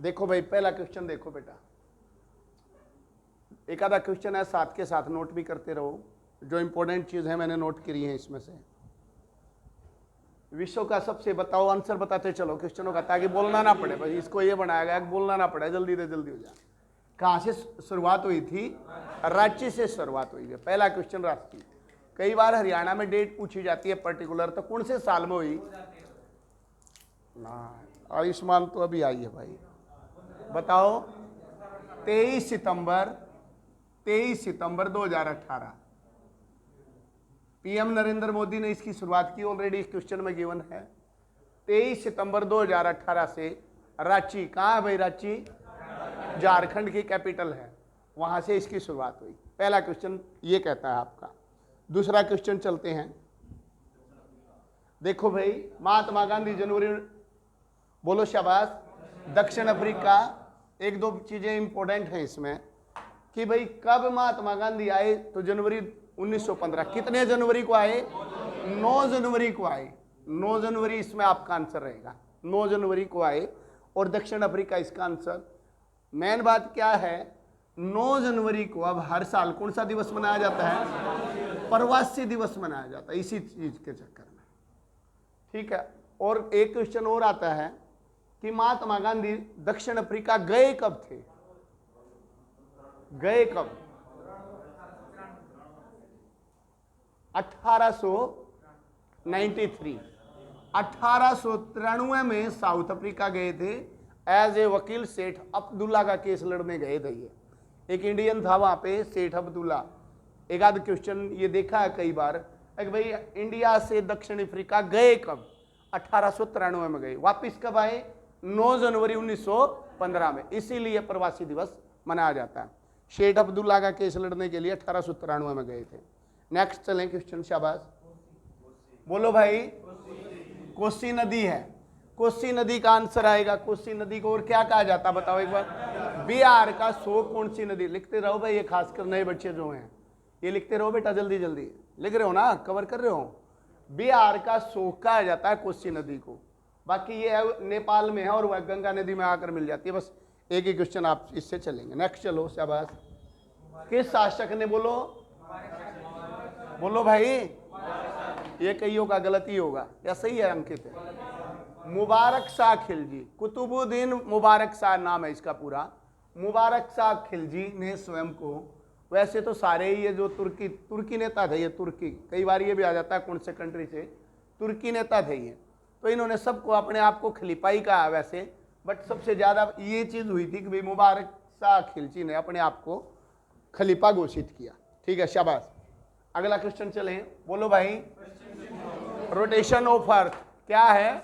देखो भाई पहला क्वेश्चन देखो बेटा, एक आधा क्वेश्चन है साथ के साथ नोट भी करते रहो, जो इंपॉर्टेंट चीज है मैंने नोट करी है इसमें से। विश्व का सबसे बताओ आंसर बताते चलो क्वेश्चनों का, ताकि बोलना ना पड़े भाई, इसको ये बनाया गया बोलना ना पड़े, जल्दी से जल्दी हो जाए। कहाँ से शुरुआत हुई थी? रांची से शुरुआत हुई है। पहला क्वेश्चन रांची। कई बार हरियाणा में डेट पूछी जाती है पर्टिकुलर, तो कौन से साल में हुई ना? आयुष्मान तो अभी आई है भाई, बताओ। 23 सितंबर 2018 पीएम नरेंद्र मोदी ने इसकी शुरुआत की, ऑलरेडी इस क्वेश्चन में गिवन है। 23 सितंबर 2018 से रांची, कहाँ है भाई रांची? झारखंड की कैपिटल है, वहां से इसकी शुरुआत हुई। पहला क्वेश्चन ये कहता है आपका। दूसरा क्वेश्चन चलते हैं, देखो भाई महात्मा गांधी जनवरी, बोलो शाबाश। दक्षिण अफ्रीका, एक दो चीजें इंपॉर्टेंट हैं इसमें कि भाई कब महात्मा गांधी आए, तो जनवरी 1915। कितने जनवरी को आए? 9 जनवरी को आए। 9 जनवरी इसमें आपका आंसर रहेगा, 9 जनवरी को आए। और दक्षिण अफ्रीका इसका आंसर। मेन बात क्या है, 9 जनवरी को अब हर साल कौन सा दिवस मनाया जाता है? प्रवासी दिवस मनाया जाता है, इसी चीज के चक्कर में, ठीक है। और एक क्वेश्चन और आता है कि महात्मा गांधी दक्षिण अफ्रीका गए कब थे? गए कब? 1893 1893 में साउथ अफ्रीका गए थे एज ए वकील। सेठ अब्दुल्ला का केस लड़ने गए थे ये, एक इंडियन था वहां पे, सेठ अब्दुल्ला। एक आध क्वेश्चन ये देखा है कई बार कि भाई इंडिया से दक्षिण अफ्रीका गए कब? 1893 में गए। वापिस कब आए? 9 जनवरी 1915 में। इसीलिए प्रवासी दिवस मनाया जाता है। शेख अब्दुल्ला का केस लड़ने के लिए 1893 में गए थे। नेक्स्ट चलें क्वेश्चन, शाबाश बोलो भाई। कोसी नदी है, कोसी नदी का आंसर आएगा। कोसी नदी को और क्या कहा जाता है बताओ एक बार? बिहार का शोक कौन सी नदी? लिखते रहो भाई, ये खासकर नए बच्चे जो हैं ये लिखते रहो बेटा, जल्दी जल्दी लिख रहे हो ना, कवर कर रहे हो। बिहार का शोक कहा जाता है कोसी नदी को। बाकी ये है नेपाल में है और वह गंगा नदी में आकर मिल जाती है। बस एक ही क्वेश्चन आप इससे चलेंगे। नेक्स्ट चलो, शाबाश। किस शासक ने, बोलो बोलो भाई, ये कईयों का गलती होगा या सही है? अंकित है। मुबारक शाह खिलजी, कुतुबुद्दीन मुबारक शाह नाम है इसका पूरा। मुबारक शाह खिलजी ने स्वयं को, वैसे तो सारे ही ये जो तुर्की नेता थे, ये तुर्की, कई बार ये भी आ जाता है कौन से कंट्री से, तुर्की नेता थे ये, तो इन्होंने सबको अपने आप को खलीफाई कहा वैसे, बट सबसे ज्यादा ये चीज हुई थी कि भाई मुबारक शाह खिलजी ने अपने आप को खलीफा घोषित किया। ठीक है, शाबाश। अगला क्वेश्चन चले, बोलो भाई। रोटेशन ऑफ अर्थ क्या है?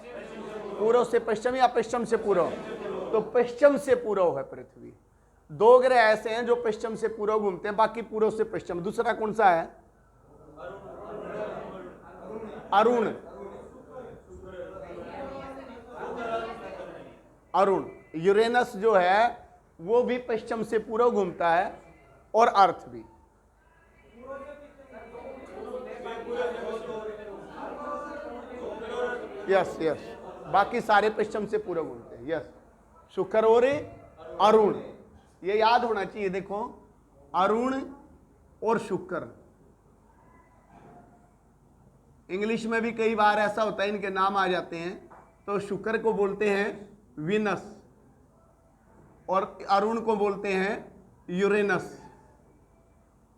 पूर्व से पश्चिम या पश्चिम से पूर्व? तो पश्चिम से पूर्व है पृथ्वी। 2 ग्रह ऐसे हैं जो पश्चिम से पूर्व घूमते हैं, बाकी पूर्व से पश्चिम। दूसरा कौन सा है? अरुण। अरुण। यूरेनस जो है वो भी पश्चिम से पूर्व घूमता है, और अर्थ भी। यस यस, बाकी सारे पश्चिम से पूर्व घूमते हैं। यस, शुक्र और अरुण, ये याद होना चाहिए। देखो, अरुण और शुक्र। इंग्लिश में भी कई बार ऐसा होता है इनके नाम आ जाते हैं, तो शुक्र को बोलते हैं वीनस और अरुण को बोलते हैं यूरेनस।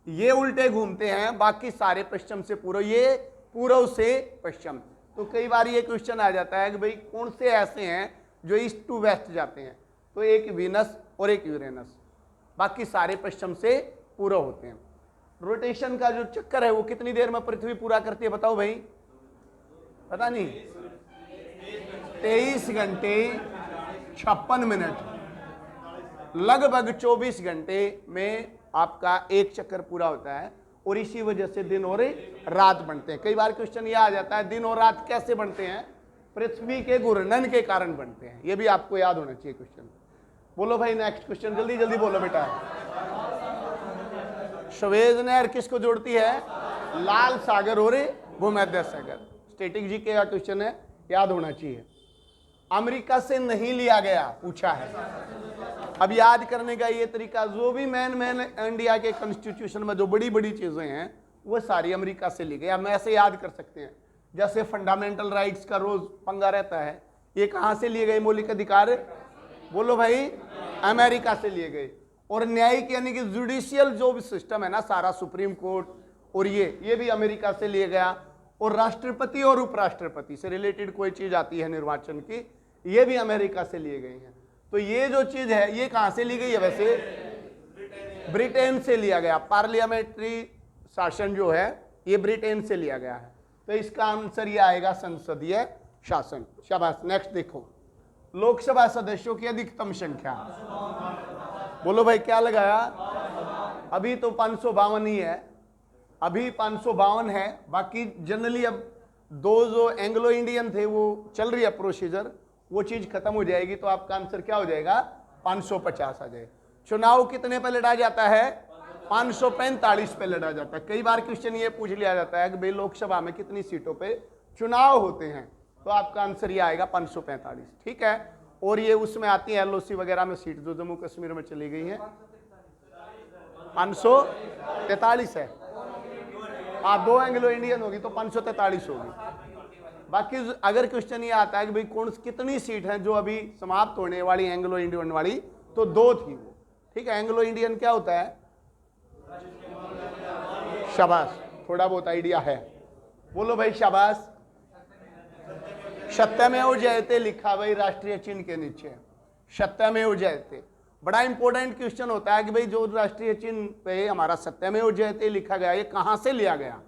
ये उल्टे घूमते हैं, बाकी सारे पश्चिम से पूर्व, ये पूर्व से पश्चिम। तो कई बार ये क्वेश्चन आ जाता है कि भाई कौन से ऐसे हैं जो ईस्ट टू वेस्ट जाते हैं, तो एक वीनस और एक यूरेनस, बाकी सारे पश्चिम से पूर्व होते हैं। रोटेशन का जो चक्कर है वो कितनी देर में पृथ्वी पूरा करती है बताओ भाई? पता नहीं, 23 घंटे 56 मिनट, लगभग 24 घंटे में आपका एक चक्कर पूरा होता है। और इसी वजह से दिन और रात बनते हैं। कई बार क्वेश्चन यह आ जाता है दिन और रात कैसे बनते हैं? पृथ्वी के घूर्णन के कारण बनते हैं। ये भी आपको याद होना चाहिए क्वेश्चन। बोलो भाई नेक्स्ट क्वेश्चन, जल्दी जल्दी बोलो बेटा। स्वेज नहर किसको जोड़ती है? लाल सागर और भूमध्य सागर। स्टैटिक जी के क्वेश्चन है, याद होना चाहिए। अमेरिका से नहीं लिया गया, पूछा है। अब याद करने का ये तरीका, जो भी मेन इंडिया के कॉन्स्टिट्यूशन में जो बड़ी बड़ी चीजें हैं वो सारी अमेरिका से ली गई। हम ऐसे याद कर सकते हैं, जैसे फंडामेंटल राइट्स का रोज पंगा रहता है, ये कहां से लिए गए मौलिक अधिकार? बोलो भाई, अमेरिका से लिए गए। और न्यायिक यानी कि जुडिशियल जो भी सिस्टम है ना सारा, सुप्रीम कोर्ट और ये भी अमेरिका से लिए गया। और राष्ट्रपति और उपराष्ट्रपति से रिलेटेड कोई चीज आती है निर्वाचन की, ये भी अमेरिका से लिए गई हैं। तो ये जो चीज है ये कहां से ली गई है? वैसे ब्रिटेन से लिया गया। पार्लियामेंट्री शासन जो है ये ब्रिटेन से लिया गया है। तो इसका आंसर ये आएगा संसदीय शासन। शाबाश। नेक्स्ट देखो, लोकसभा सदस्यों की अधिकतम संख्या। बोलो भाई क्या लगाया? अभी तो 552 ही है, अभी 552 है। बाकी जनरली अब दो जो एंग्लो इंडियन थे वो चल रही है प्रोसीजर, वो चीज खत्म हो जाएगी तो आपका आंसर क्या हो जाएगा? 550 आ जाए। चुनाव कितने पे लड़ा जाता है? 545 पे लड़ा जाता है। कई बार क्वेश्चन ये पूछ लिया जाता है कि भाई लोकसभा में कितनी सीटों पे चुनाव होते हैं, तो आपका आंसर ये आएगा 545। ठीक है। और ये उसमें आती है LOC वगैरह में सीट जो जम्मू कश्मीर में चली गई है, 543 है। आप दो एंग्लो इंडियन होगी तो 543 होगी। बाकी अगर क्वेश्चन ये आता है कि भाई कौन कितनी सीट है जो अभी समाप्त होने वाली एंग्लो इंडियन वाली, तो 2 थी वो। ठीक है। एंग्लो इंडियन क्या होता है? शाबाश, थोड़ा बहुत आइडिया है। बोलो भाई शाबाश। सत्यमेव जयते लिखा भाई राष्ट्रीय चिन्ह के नीचे, सत्यमेव जयते। बड़ा इंपॉर्टेंट क्वेश्चन होता है कि भाई जो राष्ट्रीय चिन्ह पे हमारा सत्यमेव जयते लिखा गया, ये कहां से लिया गया?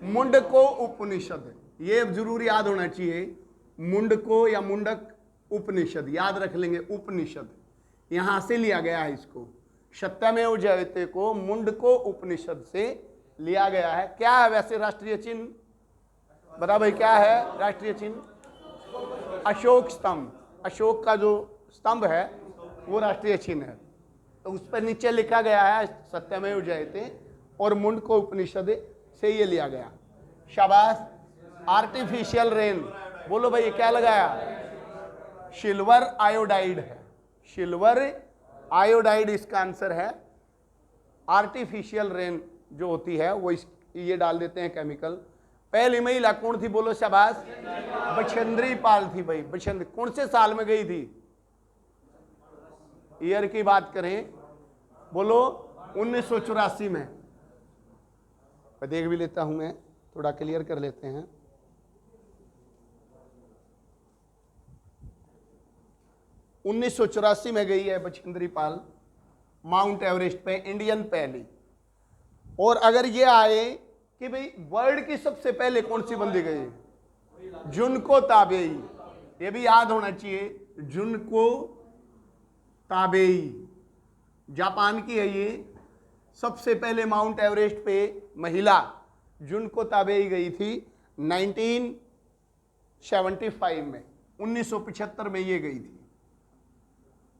मुंडको उपनिषद। ये जरूर याद होना चाहिए, मुंडको या मुंडक उपनिषद, याद रख लेंगे उपनिषद, यहां से लिया गया है इसको। सत्यमेव जयते को मुंडको उपनिषद से लिया गया है। क्या है वैसे राष्ट्रीय चिन्ह? बता भाई क्या है राष्ट्रीय चिन्ह? अशोक स्तंभ। अशोक का जो स्तंभ है वो राष्ट्रीय चिन्ह है। तो उस पर नीचे लिखा गया है सत्यमेव जयते, और मुंडको उपनिषद से ये लिया गया। शाबाश। Artificial rain. बोलो भाई ये क्या लगाया? सिल्वर आयोडाइड है, सिल्वर आयोडाइड इसका आंसर है। आर्टिफिशियल रेन जो होती है वो ये डाल देते हैं केमिकल। पहली महिला कौन थी? बोलो शाबाश। बछेंद्री पाल थी भाई। बछेंद्री कौन से साल में गई थी? ईयर की बात करें, बोलो 1984 में। देख भी लेता हूं मैं, थोड़ा क्लियर कर लेते हैं। उन्नीस सौ 84 में गई है बछेंद्री पाल माउंट एवरेस्ट पे, इंडियन पहली। और अगर ये आए कि भाई वर्ल्ड की सबसे पहले कौन सी बंदी गई? जुनको ताबेई। ये भी याद होना चाहिए, जुनको ताबेई जापान की है ये। सबसे पहले माउंट एवरेस्ट पे महिला जुनको ताबेई गई थी 1975 में, 1975 में ये गई थी।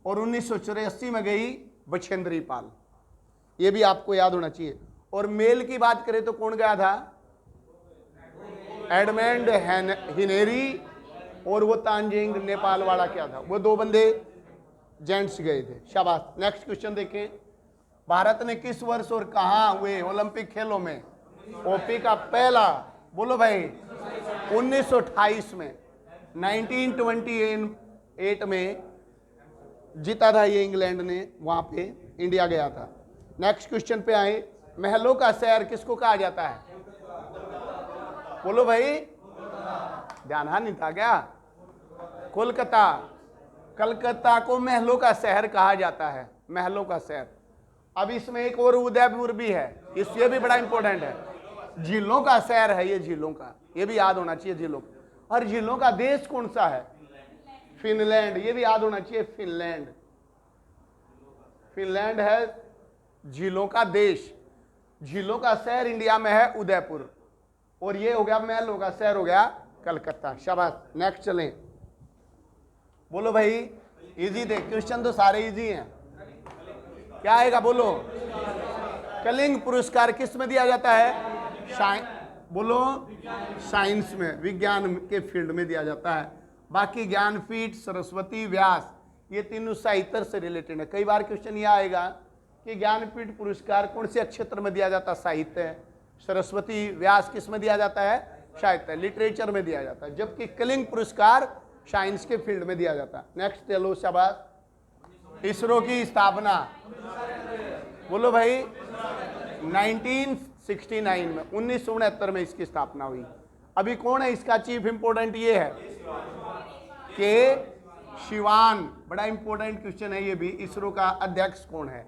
और 1984 में गई बछेंद्री पाल। ये भी आपको याद होना चाहिए। और मेल की बात करें तो कौन गया था? एडमंड हिनेरी और वो तानजिंग नेपाल वाला क्या था, वो 2 बंदे जेंट्स गए थे। शाबाश। नेक्स्ट क्वेश्चन देखें, भारत ने किस वर्ष और कहां हुए ओलंपिक खेलों में ओपी का पहला? बोलो भाई 1928 में, 1928 में जीता था ये इंग्लैंड ने, वहां पे इंडिया गया था। नेक्स्ट क्वेश्चन पे आए, महलों का शहर किसको कहा जाता है? बोलो भाई, ध्यान नहीं था क्या? कोलकाता। कलकत्ता को महलों का शहर कहा जाता है, महलों का शहर। अब इसमें एक और उदयपुर भी है, ये भी बड़ा इंपॉर्टेंट है। झीलों का शहर है ये, झीलों का, ये भी याद होना चाहिए झीलों का। और झीलों का देश कौन सा है? फिनलैंड। ये भी याद होना चाहिए, फिनलैंड। फिनलैंड है झीलों का देश। झीलों का शहर इंडिया में है उदयपुर। और ये हो गया महलों का शहर हो गया कलकत्ता। शाबाश। नेक्स्ट चलें। बोलो भाई, इजी थे क्वेश्चन तो सारे इजी हैं। क्या आएगा बोलो? कलिंग पुरस्कार किस में दिया जाता है? बोलो साइंस में, विज्ञान के फील्ड में दिया जाता है। बाकी ज्ञानपीठ, सरस्वती, व्यास, ये तीनों साहित्य से रिलेटेड है। कई बार क्वेश्चन यह आएगा कि ज्ञानपीठ पुरस्कार कौन से क्षेत्र में दिया जाता है? साहित्य। सरस्वती, व्यास किस में दिया जाता है? साहित्य, लिटरेचर में दिया जाता है। जबकि कलिंग पुरस्कार साइंस के फील्ड में दिया जाता है। नेक्स्ट चलो शाबाश। इसरो की स्थापना बोलो भाई 1969 में, 1969 में इसकी स्थापना हुई। अभी कौन है इसका चीफ इंपोर्टेंट? ये है के शिवान। बड़ा इंपॉर्टेंट क्वेश्चन है ये भी। इसरो का अध्यक्ष कौन है?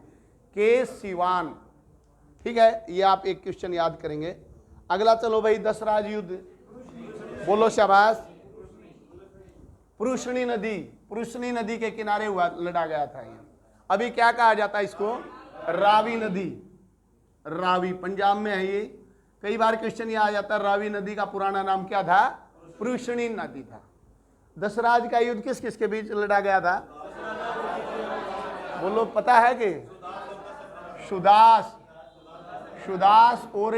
के शिवान। ठीक है, ये आप एक क्वेश्चन याद करेंगे। अगला चलो भाई, 10 राज युद्ध बोलो शाबाश। पुरुषनी नदी, पुरुषनी नदी के किनारे हुआ, लड़ा गया था ये। अभी क्या कहा जाता है इसको? रावी नदी। रावी पंजाब में है ये। कई बार क्वेश्चन ये आ जाता है, रावी नदी का पुराना नाम क्या था? पुरुषनी नदी था। दशराज का युद्ध किस किस के बीच लड़ा गया था? बोलो, पता है कि? सुदास, सुदास और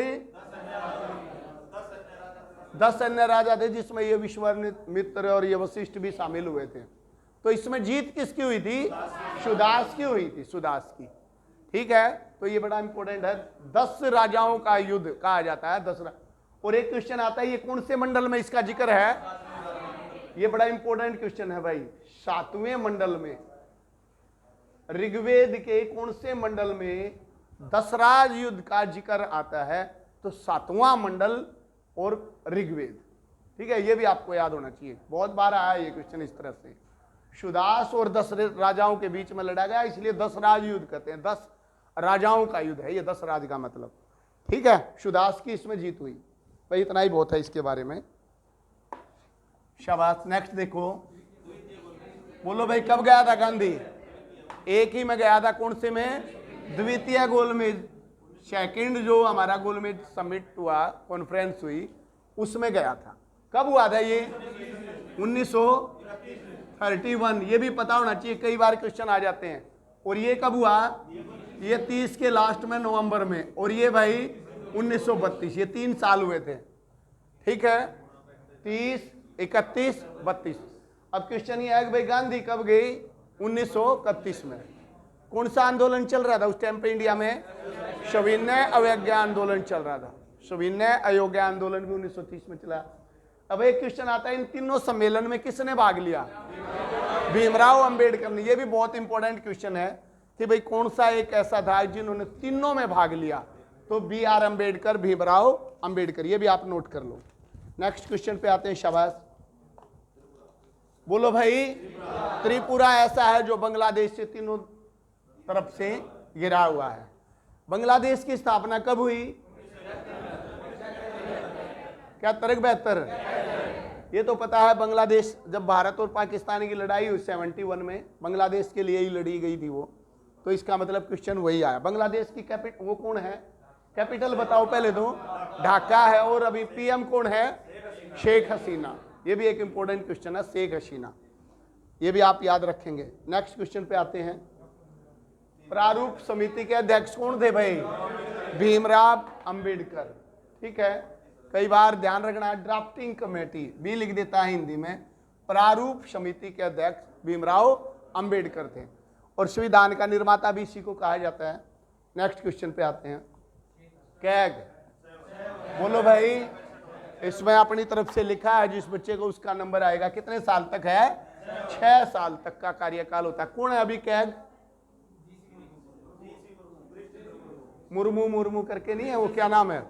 10 अन्य राजा थे, जिसमें ये विश्वामित्र और ये वशिष्ठ भी शामिल हुए थे। तो इसमें जीत किसकी हुई थी? सुदास की हुई थी, सुदास की। ठीक है, तो ये बड़ा इंपॉर्टेंट है। 10 राजाओं का युद्ध कहा जाता है, 10। और एक क्वेश्चन आता है, ये कौन से मंडल में इसका जिक्र है? ये बड़ा इंपॉर्टेंट क्वेश्चन है भाई। 7वें मंडल में, ऋग्वेद के कौन से मंडल में दशराज युद्ध का जिक्र आता है? तो 7वां मंडल और ऋग्वेद। ठीक है, ये भी आपको याद होना चाहिए, बहुत बार आया ये क्वेश्चन इस तरह से। सुदास और 10 राजाओं के बीच में लड़ा गया, इसलिए दशराज युद्ध कहते हैं। 10 राजाओं का युद्ध है ये, 10 राज का मतलब। ठीक है, सुदास की इसमें जीत हुई भाई। इतना ही बहुत है इसके बारे में, शाबाश। नेक्स्ट देखो, बोलो भाई, कब गया था गांधी? एक ही में गया था। कौन से में? द्वितीय गोलमेज। सेकंड जो हमारा गोलमेज समिट हुआ, कॉन्फ्रेंस हुई, उसमें गया था। कब हुआ था ये? 1931। ये भी पता होना चाहिए, कई बार क्वेश्चन आ जाते हैं। और ये कब हुआ? ये 30 के लास्ट में, नवंबर में। और ये भाई 1932। ये 3 साल हुए थे। ठीक है, 30, 31, 32। अब क्वेश्चन ये है कि भाई गांधी कब गई? 1931 में। कौन सा आंदोलन चल रहा था उस टाइम पे इंडिया में? सविनय अवज्ञा आंदोलन चल रहा था। सविनय अवज्ञा आंदोलन भी 1930 में चला। अब एक क्वेश्चन आता है, इन तीनों सम्मेलन में किसने भाग लिया? भीमराव अंबेडकर ने। ये भी बहुत इंपॉर्टेंट क्वेश्चन है कि भाई कौन सा एक ऐसा था जिन्होंने तीनों में भाग लिया? तो BR अंबेडकर, भीमराव अंबेडकर। ये भी आप नोट कर लो। नेक्स्ट क्वेश्चन पे आते हैं, शाबाश। बोलो भाई, त्रिपुरा ऐसा है जो बांग्लादेश से तीनों तरफ से घिरा हुआ है। बांग्लादेश की स्थापना कब हुई? क्या 73? ये तो पता है। बांग्लादेश, जब भारत और पाकिस्तान की लड़ाई हुई 71 में, बांग्लादेश के लिए ही लड़ी गई थी वो। तो इसका मतलब क्वेश्चन वही आया। बांग्लादेश की कैपिटल वो कौन है? कैपिटल बताओ पहले तो। ढाका है। और अभी PM कौन है? शेख हसीना। ये भी एक इंपॉर्टेंट क्वेश्चन है, शेख हसीना। ये भी आप याद रखेंगे। नेक्स्ट क्वेश्चन पे आते हैं। प्रारूप समिति के अध्यक्ष कौन थे भाई? भीमराव अंबेडकर। ठीक है, कई बार ध्यान रखना, ड्राफ्टिंग कमेटी भी लिख देता है हिंदी में। प्रारूप समिति के अध्यक्ष भीमराव अंबेडकर थे। और संविधान का निर्माता भी इसी को कहा जाता है। नेक्स्ट क्वेश्चन पे आते हैं। कैग, बोलो भाई। इसमें अपनी तरफ से लिखा है, जिस बच्चे को उसका नंबर आएगा। कितने साल तक है? 6 साल तक का कार्यकाल होता है। कौन है अभी कैग? मुर्मू, मुर्मू करके नहीं है वो, क्या नाम है?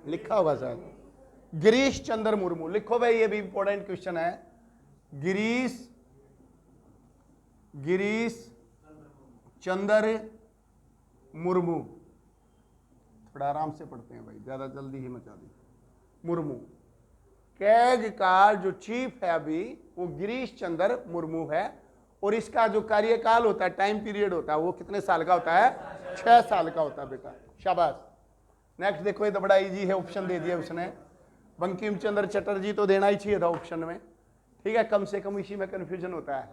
लिखा होगा शायद, गिरीश चंद्र मुर्मू। लिखो भाई, ये भी इंपॉर्टेंट क्वेश्चन है। गिरीश चंद्र मुर्मू। थोड़ा आराम से पढ़ते हैं भाई, ज्यादा जल्दी ही मचा दी। मुर्मू। कैग का जो चीफ है अभी, वो गिरीश चंद्र मुर्मू है। और इसका जो कार्यकाल होता है, टाइम पीरियड होता है, वो कितने साल का होता है? 6 साल का होता है बेटा, शाबाश। नेक्स्ट देखो, ये तो बड़ा इजी है, ऑप्शन दे दिया उसने। बंकिम चंद्र चटर्जी तो देना ही चाहिए था ऑप्शन में। ठीक है, कम से कम इसी में कंफ्यूजन होता है।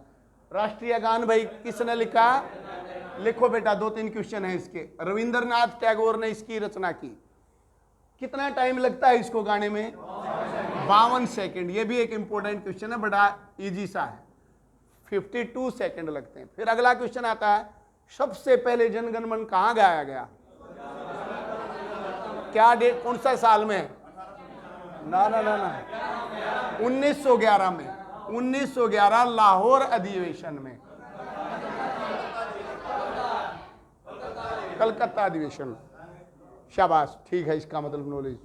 राष्ट्रीय गान भाई किसने लिखा? लिखो बेटा, 2-3 क्वेश्चन है इसके। रविंद्रनाथ टैगोर ने इसकी रचना की। कितना टाइम लगता है इसको गाने में? 52 सेकंड। ये भी एक इंपॉर्टेंट क्वेश्चन है, बड़ा इजी सा है। 52 सेकंड लगते हैं। फिर अगला क्वेश्चन आता है, सबसे पहले जनगण मन कहाँ गाया गया? क्या डेट, कौन सा साल में? ना 1911 में। 1911 लाहौर अधिवेशन में, कलकत्ता अधिवेशन। शाबाश, ठीक है, इसका मतलब नॉलेज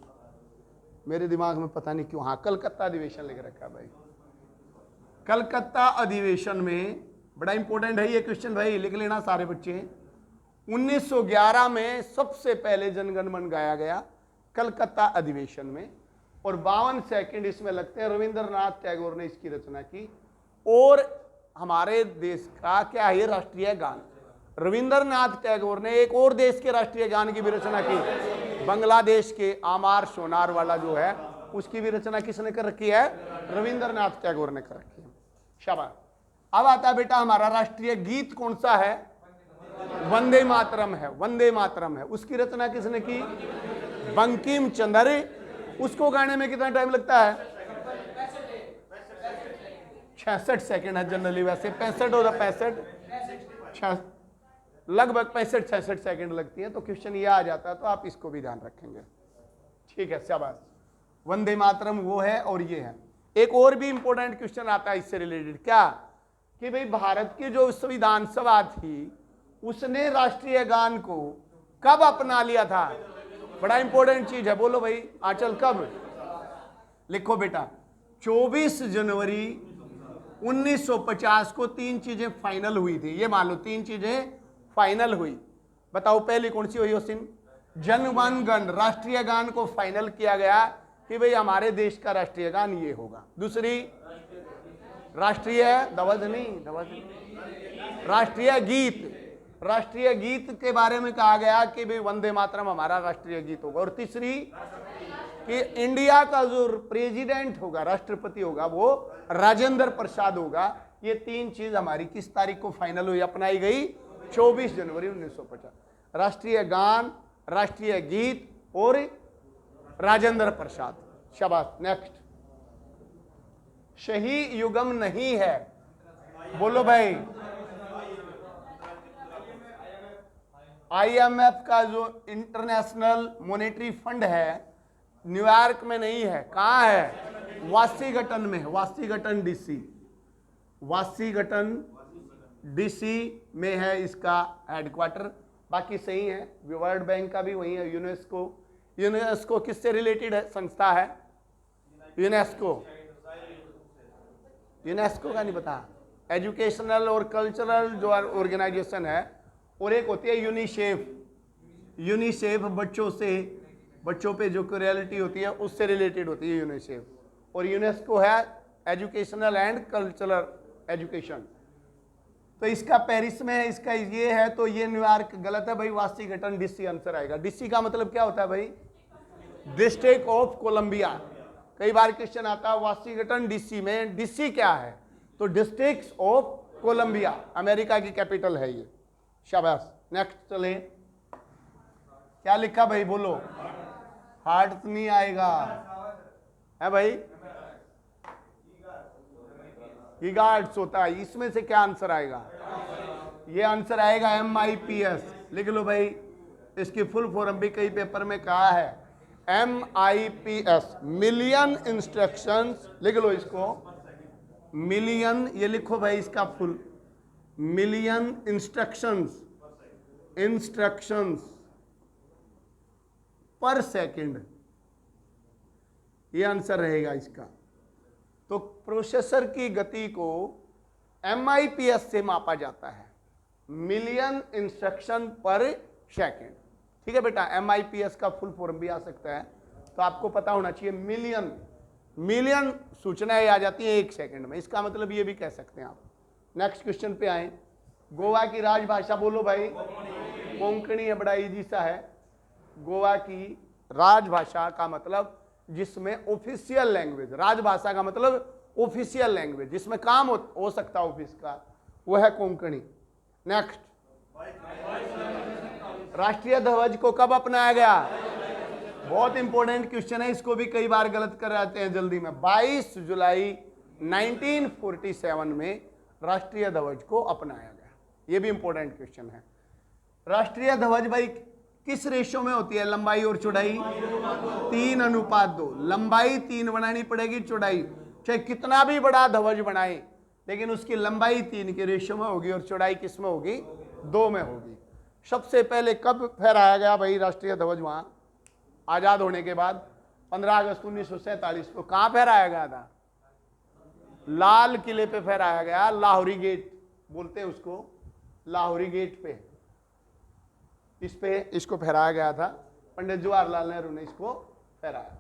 मेरे दिमाग में पता नहीं क्यों, हाँ कलकत्ता अधिवेशन लिख रखा भाई। कलकत्ता अधिवेशन में, बड़ा इंपॉर्टेंट है ये क्वेश्चन भाई, लिख लेना सारे बच्चे। 1911 में सबसे पहले जनगण मन गाया गया कलकत्ता अधिवेशन में, और 52 सेकंड इसमें लगते हैं। रविंद्रनाथ टैगोर ने इसकी रचना की। और हमारे देश का क्या है, राष्ट्रीय गान। रविंद्रनाथ टैगोर ने एक और देश के राष्ट्रीय गान की भी रचना की, बांग्लादेश के आमार सोनार वाला जो है, उसकी भी रचना किसने कर रखी है? रविंद्रनाथ टैगोर ने कर रखी है। शाबाश। अब आता है बेटा हमारा राष्ट्रीय गीत कौन सा है? वंदे मातरम है। वंदे मातरम है, उसकी रचना किसने की? बंकिम चंद्र। उसको गाने में कितना टाइम लगता है? 66 सेकंड है जनरली, वैसे 65 होता, 65 लगभग 65-66 सेकंड लगती है। तो क्वेश्चन ये आ जाता है, तो आप इसको भी ध्यान रखेंगे। ठीक है, शाबाश। वंदे मातरम वो है और ये है। एक और भी इंपॉर्टेंट क्वेश्चन आता है इससे रिलेटेड, क्या कि भाई भारत की जो संविधान सभा थी उसने राष्ट्रीय गान को कब अपना लिया था? बड़ा इंपॉर्टेंट चीज है, बोलो भाई आंचल, कब? लिखो बेटा, 24 जनवरी 1950 को 3 चीजें फाइनल हुई थी। ये मान लो 3 चीजें फाइनल हुई। बताओ पहली कौन सी हुई होसिन? जनगण गण, राष्ट्रीय गान को फाइनल किया गया कि भाई हमारे देश का राष्ट्रीय गान ये होगा। दूसरी राष्ट्रीय राष्ट्रीय गीत, राष्ट्रीय गीत के बारे में कहा गया कि भाई वंदे मातरम हमारा राष्ट्रीय गीत होगा। और तीसरी कि इंडिया का जो प्रेसिडेंट होगा, राष्ट्रपति होगा, वो राजेंद्र प्रसाद होगा। ये 3 चीज हमारी किस तारीख को फाइनल हुई, अपनाई गई? 24 जनवरी 1950। राष्ट्रीय गान, राष्ट्रीय गीत और राजेंद्र प्रसाद। शाबाश। नेक्स्ट, सही युगम नहीं है, बोलो भाई। IMF का जो इंटरनेशनल मॉनेटरी फंड है न्यूयॉर्क में नहीं है, कहाँ है? वाशिंगटन में है। वाशिंगटन डीसी, वाशिंगटन डीसी में है इसका हेडक्वार्टर। बाकी सही है, वर्ल्ड बैंक का भी वही है। यूनेस्को, यूनेस्को किससे रिलेटेड है संस्था है? यूनेस्को, यूनेस्को का नहीं पता? एजुकेशनल और कल्चरल जो ऑर्गेनाइजेशन है। और एक होती है यूनिसेफ। यूनिसेफ बच्चों पे जो क्रूएलिटी होती है उससे रिलेटेड होती है यूनिसेफ। और यूनेस्को है एजुकेशनल एंड कल्चरल एजुकेशन। तो इसका पेरिस में है, इसका ये है, तो ये न्यूयॉर्क गलत है भाई। वाशिंगटन डीसी आंसर आएगा। डीसी का मतलब क्या होता है भाई? District of Columbia. कई बार क्वेश्चन आता है वाशिंगटन डीसी में, डीसी क्या है? तो डिस्ट्रिक्ट ऑफ कोलंबिया, अमेरिका की कैपिटल है ये। शाबाश। नेक्स्ट चले, क्या लिखा भाई, बोलो। हार्ट तो नहीं आएगा है भाई, गीगाहर्ट्ज होता है। इसमें से क्या आंसर आएगा? ये आंसर आएगा MIPS। लिख लो भाई, इसकी फुल फॉर्म भी कई पेपर में कहा है। MIPS, million instructions. लिख लो इसको, मिलियन, ये लिखो भाई इसका फुल, मिलियन इंस्ट्रक्शंस, इंस्ट्रक्शंस पर सेकंड, ये आंसर रहेगा इसका। तो प्रोसेसर की गति को MIPS से मापा जाता है, मिलियन इंस्ट्रक्शन पर सेकंड। ठीक है बेटा, MIPS का फुल फॉर्म भी आ सकता है, तो आपको पता होना चाहिए। मिलियन, मिलियन सूचनाएं आ जाती हैं 1 सेकंड में, इसका मतलब ये भी कह सकते हैं आप। नेक्स्ट क्वेश्चन पे आए। गोवा की राजभाषा बोलो भाई। कोंकणी है, बड़ा इजी सा है। गोवा की राजभाषा का मतलब जिसमें ऑफिशियल लैंग्वेज, राजभाषा का मतलब ऑफिशियल लैंग्वेज, जिसमें काम हो सकता है ऑफिस का, वो है कोंकणी। नेक्स्ट, राष्ट्रीय ध्वज को कब अपनाया गया? बहुत इंपॉर्टेंट क्वेश्चन है, इसको भी कई बार गलत कर जाते हैं जल्दी में। 22 जुलाई 1947 में राष्ट्रीय ध्वज को अपनाया गया, ये भी इंपॉर्टेंट क्वेश्चन है। राष्ट्रीय ध्वज भाई किस रेशो में होती है, लंबाई और चौड़ाई 3:2। लंबाई 3 बनानी पड़ेगी, चौड़ाई चाहे कितना भी बड़ा ध्वज बनाए लेकिन उसकी लंबाई 3 के रेशो में होगी और चौड़ाई किस में होगी, 2 में होगी। सबसे पहले कब फहराया गया भाई राष्ट्रीय ध्वज, वहां आजाद होने के बाद 15 अगस्त 1947 को। कहां फहराया गया था, लाल किले पे फहराया गया, लाहौरी गेट बोलते हैं उसको, लाहौरी गेट पे इसको फहराया गया था। पंडित जवाहरलाल नेहरू ने इसको फहराया।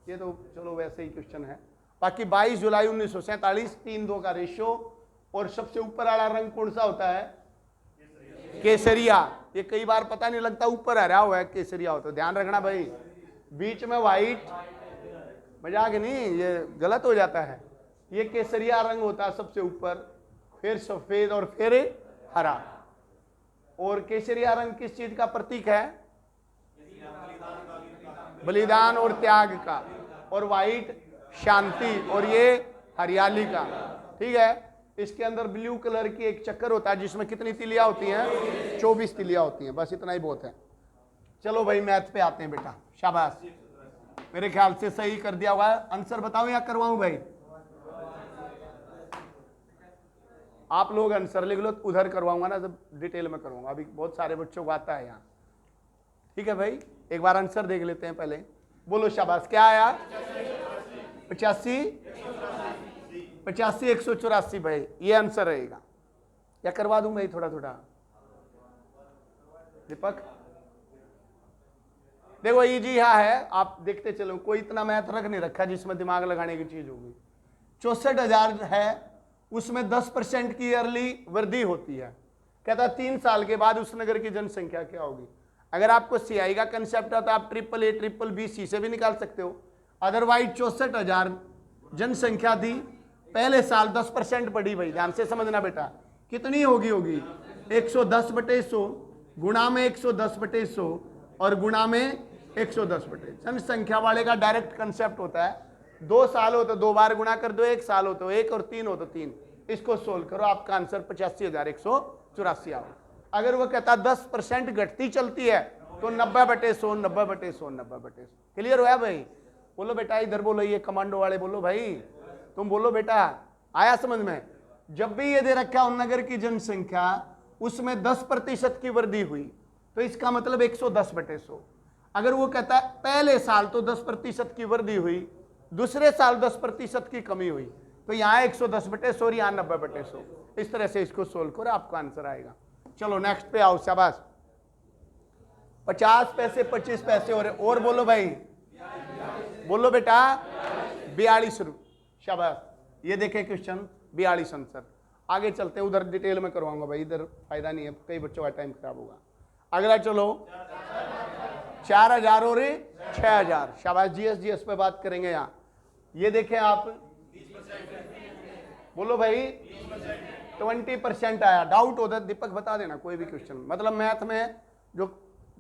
ये तो चलो वैसे ही क्वेश्चन है। बाकी 22 जुलाई 1947 3-2 का रेशो, और सबसे ऊपर वाला रंग कौन सा होता है, केसरिया। ये कई बार पता नहीं लगता, ऊपर हरा हुआ है केसरिया होता है, ध्यान रखना भाई। बीच में व्हाइट, मजाक नहीं, ये गलत हो जाता है। ये केसरिया रंग होता है सबसे ऊपर, फिर सफेद और फिर हरा। और केसरिया रंग किस चीज का प्रतीक है, बलिदान और त्याग का, और व्हाइट शांति, और ये हरियाली का, ठीक है। इसके अंदर ब्लू कलर की एक चक्कर होता है जिसमें कितनी तिलियां होती हैं, 24 तिलियां होती हैं, बस इतना ही बहुत है। चलो भाई मैथ पे आते हैं बेटा, शाबाश, मेरे ख्याल से सही कर दिया हुआ है। आंसर बताओ या करवाऊं भाई, आप लोग आंसर लिख लो, उधर करवाऊंगा ना, जब डिटेल में करवाऊंगा, अभी बहुत सारे बच्चों को आता है यहाँ, ठीक है भाई। एक बार आंसर देख लेते हैं पहले, बोलो शाबाश, क्या आया, 85 184 भाई, ये आंसर रहेगा। या करवा दूं भाई थोड़ा थोड़ा, दीपक देखो इजी है, आप देखते चलो, कोई इतना मैथ रख नहीं रखा जिसमें दिमाग लगाने की चीज होगी। 64,000 है, उसमें 10% की ईयरली वृद्धि होती है। कहता 3 साल के बाद उस नगर की जनसंख्या क्या होगी। अगर आपको सीआई का कंसेप्ट है तो आप AAA BBB से भी निकाल सकते हो। अदरवाइज 64,000 जनसंख्या थी, पहले साल 10% बढ़ी भाई, ध्यान से समझना बेटा, कितनी होगी 110/100 गुणा में 110/100 और गुणा में 110/100। जनसंख्या वाले का डायरेक्ट कंसेप्ट होता है, 2 साल हो तो 2 बार गुणा कर दो, 1 साल हो तो 1 और 3 हो तो 3। इसको सोल्व करो, आपका आंसर 85,184 आओ। अगर वो कहता 10% घटती चलती है तो 90/100 90/100 90/100। क्लियर हुआ भाई, बोलो बेटा, इधर बोलो, ये कमांडो वाले बोलो भाई, तुम बोलो बेटा, आया समझ में। जब भी ये दे रखा उन नगर की जनसंख्या उसमें 10% की वृद्धि हुई तो इसका मतलब 110/100। अगर वो कहता है पहले साल तो 10% की वृद्धि हुई, दूसरे साल 10% की कमी हुई, तो यहाँ 110/100 और यहाँ 90/100। इस तरह से इसको सोल्व करो, आपका आंसर आएगा। चलो नेक्स्ट पे आओ, शाबाश। 50 पैसे 25 पैसे हो रहे, और बोलो भाई, बोलो बेटा 42 रुपये, शाबाश। ये देखें क्वेश्चन 42 आंसर। आगे चलते हैं, उधर डिटेल में करवाऊंगा भाई, इधर फायदा नहीं है, कई बच्चों का टाइम खराब होगा। अगला चलो, 4,000 और 6,000, शाबाश। GS पे बात करेंगे यहाँ। ये देखें आप, बोलो भाई 20% आया। डाउट होता है दीपक बता देना, कोई भी क्वेश्चन, मतलब मैथ में जो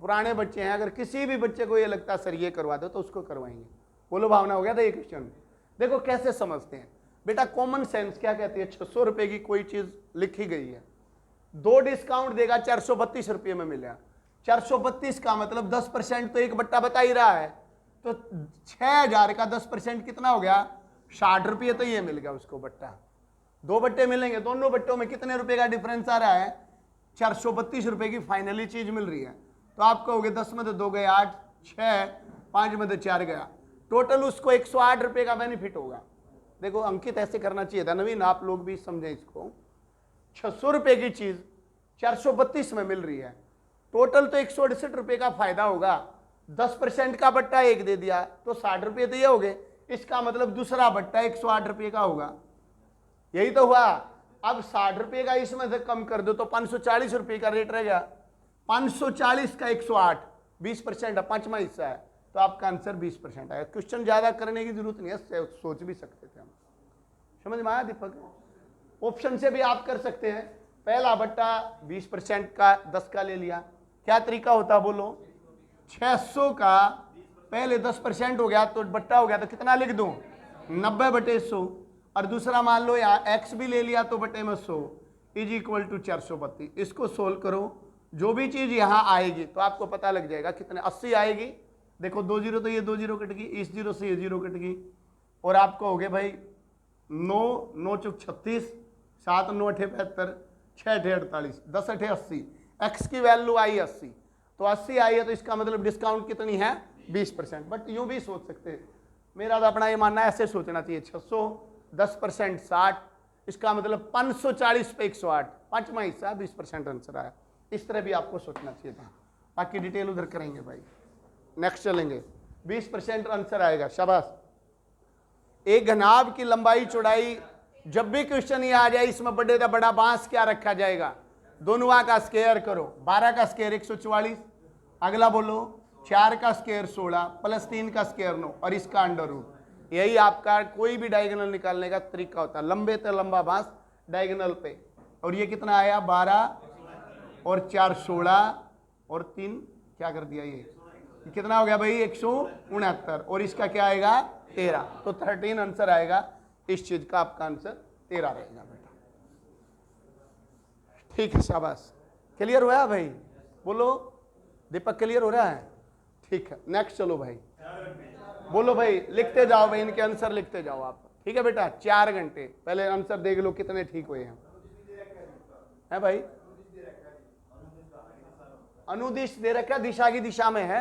पुराने बच्चे हैं, अगर किसी भी बच्चे को ये लगता है सर ये करवा दो तो उसको करवाएंगे। बोलो भावना, हो गया था ये क्वेश्चन। देखो कैसे समझते हैं बेटा, कॉमन सेंस क्या कहती है, 600 रुपए की कोई चीज लिखी गई है, 2 डिस्काउंट देगा 432 रुपये में मिलेगा। 432 का मतलब 10% तो एक बट्टा बता ही रहा है, तो 6,000 का 10% कितना हो गया, 60 रुपये, तो ये मिल गया उसको बट्टा। 2 बट्टे मिलेंगे, दोनों बट्टों में कितने रुपए का डिफरेंस आ रहा है, 432 रुपए की फाइनली चीज मिल रही है। तो आप कहोगे 10 में तो 2 गए 8, 6, 5 में तो 4 गया, टोटल उसको 108 रुपए का बेनिफिट होगा। देखो अंकित ऐसे करना चाहिए था नवीन, आप लोग भी समझें इसको। 600 रुपए की चीज 432 में मिल रही है, टोटल तो 168 रुपए का फायदा होगा। 10% का बट्टा एक दे दिया तो 60 रुपये दिए हो गए, इसका मतलब दूसरा बट्टा 108 रुपये का होगा। यही तो हुआ। अब 60 रुपये का इसमें से कम कर दो तो 540 रुपये का रेट रह गया। 540 का 108, 20% है, 5वां हिस्सा है, तो आपका आंसर 20% आएगा। क्वेश्चन ज्यादा करने की जरूरत नहीं है, सोच भी सकते थे हम। समझ में आया दीपक? ऑप्शन से भी आप कर सकते हैं। पहला बट्टा 20% का 10 का ले लिया, क्या तरीका होता बोलो, 600 का पहले 10% हो गया तो बट्टा हो गया तो कितना लिख दूं 90/100, और दूसरा मान लो यहाँ x भी ले लिया तो बटे में 100 इज इक्वल टू 432। इसको सोल्व करो, जो भी चीज यहाँ आएगी तो आपको पता लग जाएगा कितने 80 आएगी। देखो 2 जीरो तो ये 2 जीरो कट गई, इस जीरो से ये जीरो कट गई, और आपको हो गया भाई 9 9 चौक 36, 7 9 8 75, 6 8 48, 10 8 80। एक्स की वैल्यू आई 80, तो 80 आई है तो इसका मतलब डिस्काउंट कितनी है 20%। बट यूं भी सोच सकते हैं, मेरा तो अपना ये मानना है ऐसे सोचना चाहिए 600 10% 60, इसका मतलब 540 पे 108, पांचवा हिस्सा 20% आंसर आया। इस तरह भी आपको सोचना चाहिए था। बाकी डिटेल उधर करेंगे भाई, नेक्स्ट चलेंगे। 20% आंसर आएगा, शाबाश। एक घनाभ की लंबाई चौड़ाई, जब भी क्वेश्चन ये आ जाए इसमें बड़े का बड़ा बांस क्या रखा जाएगा, दोनों का स्क्वायर करो, 12 का स्क्वायर 144, अगला बोलो 4 का स्क्वायर 16 प्लस 3 का स्क्वायर 9 और इसका अंडर रूट। यही आपका कोई भी डायगोनल निकालने का तरीका होता है। लंबे तो लंबा बांस डायगोनल पे, और ये कितना आया 12 और 4 16 और 3 क्या कर दिया, ये कितना हो गया भाई 169, और इसका क्या आएगा 13, तो 13 आंसर आएगा। इस चीज का आपका आंसर 13 रहेगा बेटा। ठीक है, शाबाश। क्लियर हुआ भाई? बोलो दीपक, क्लियर हो रहा है? ठीक है, नेक्स्ट चलो भाई। बोलो भाई, लिखते जाओ भाई, इनके आंसर लिखते जाओ आप। ठीक है बेटा, 4 घंटे पहले आंसर देख लो कितने ठीक हुए हैं। है भाई? अनुदिश दे रखा, दिशा की दिशा में है?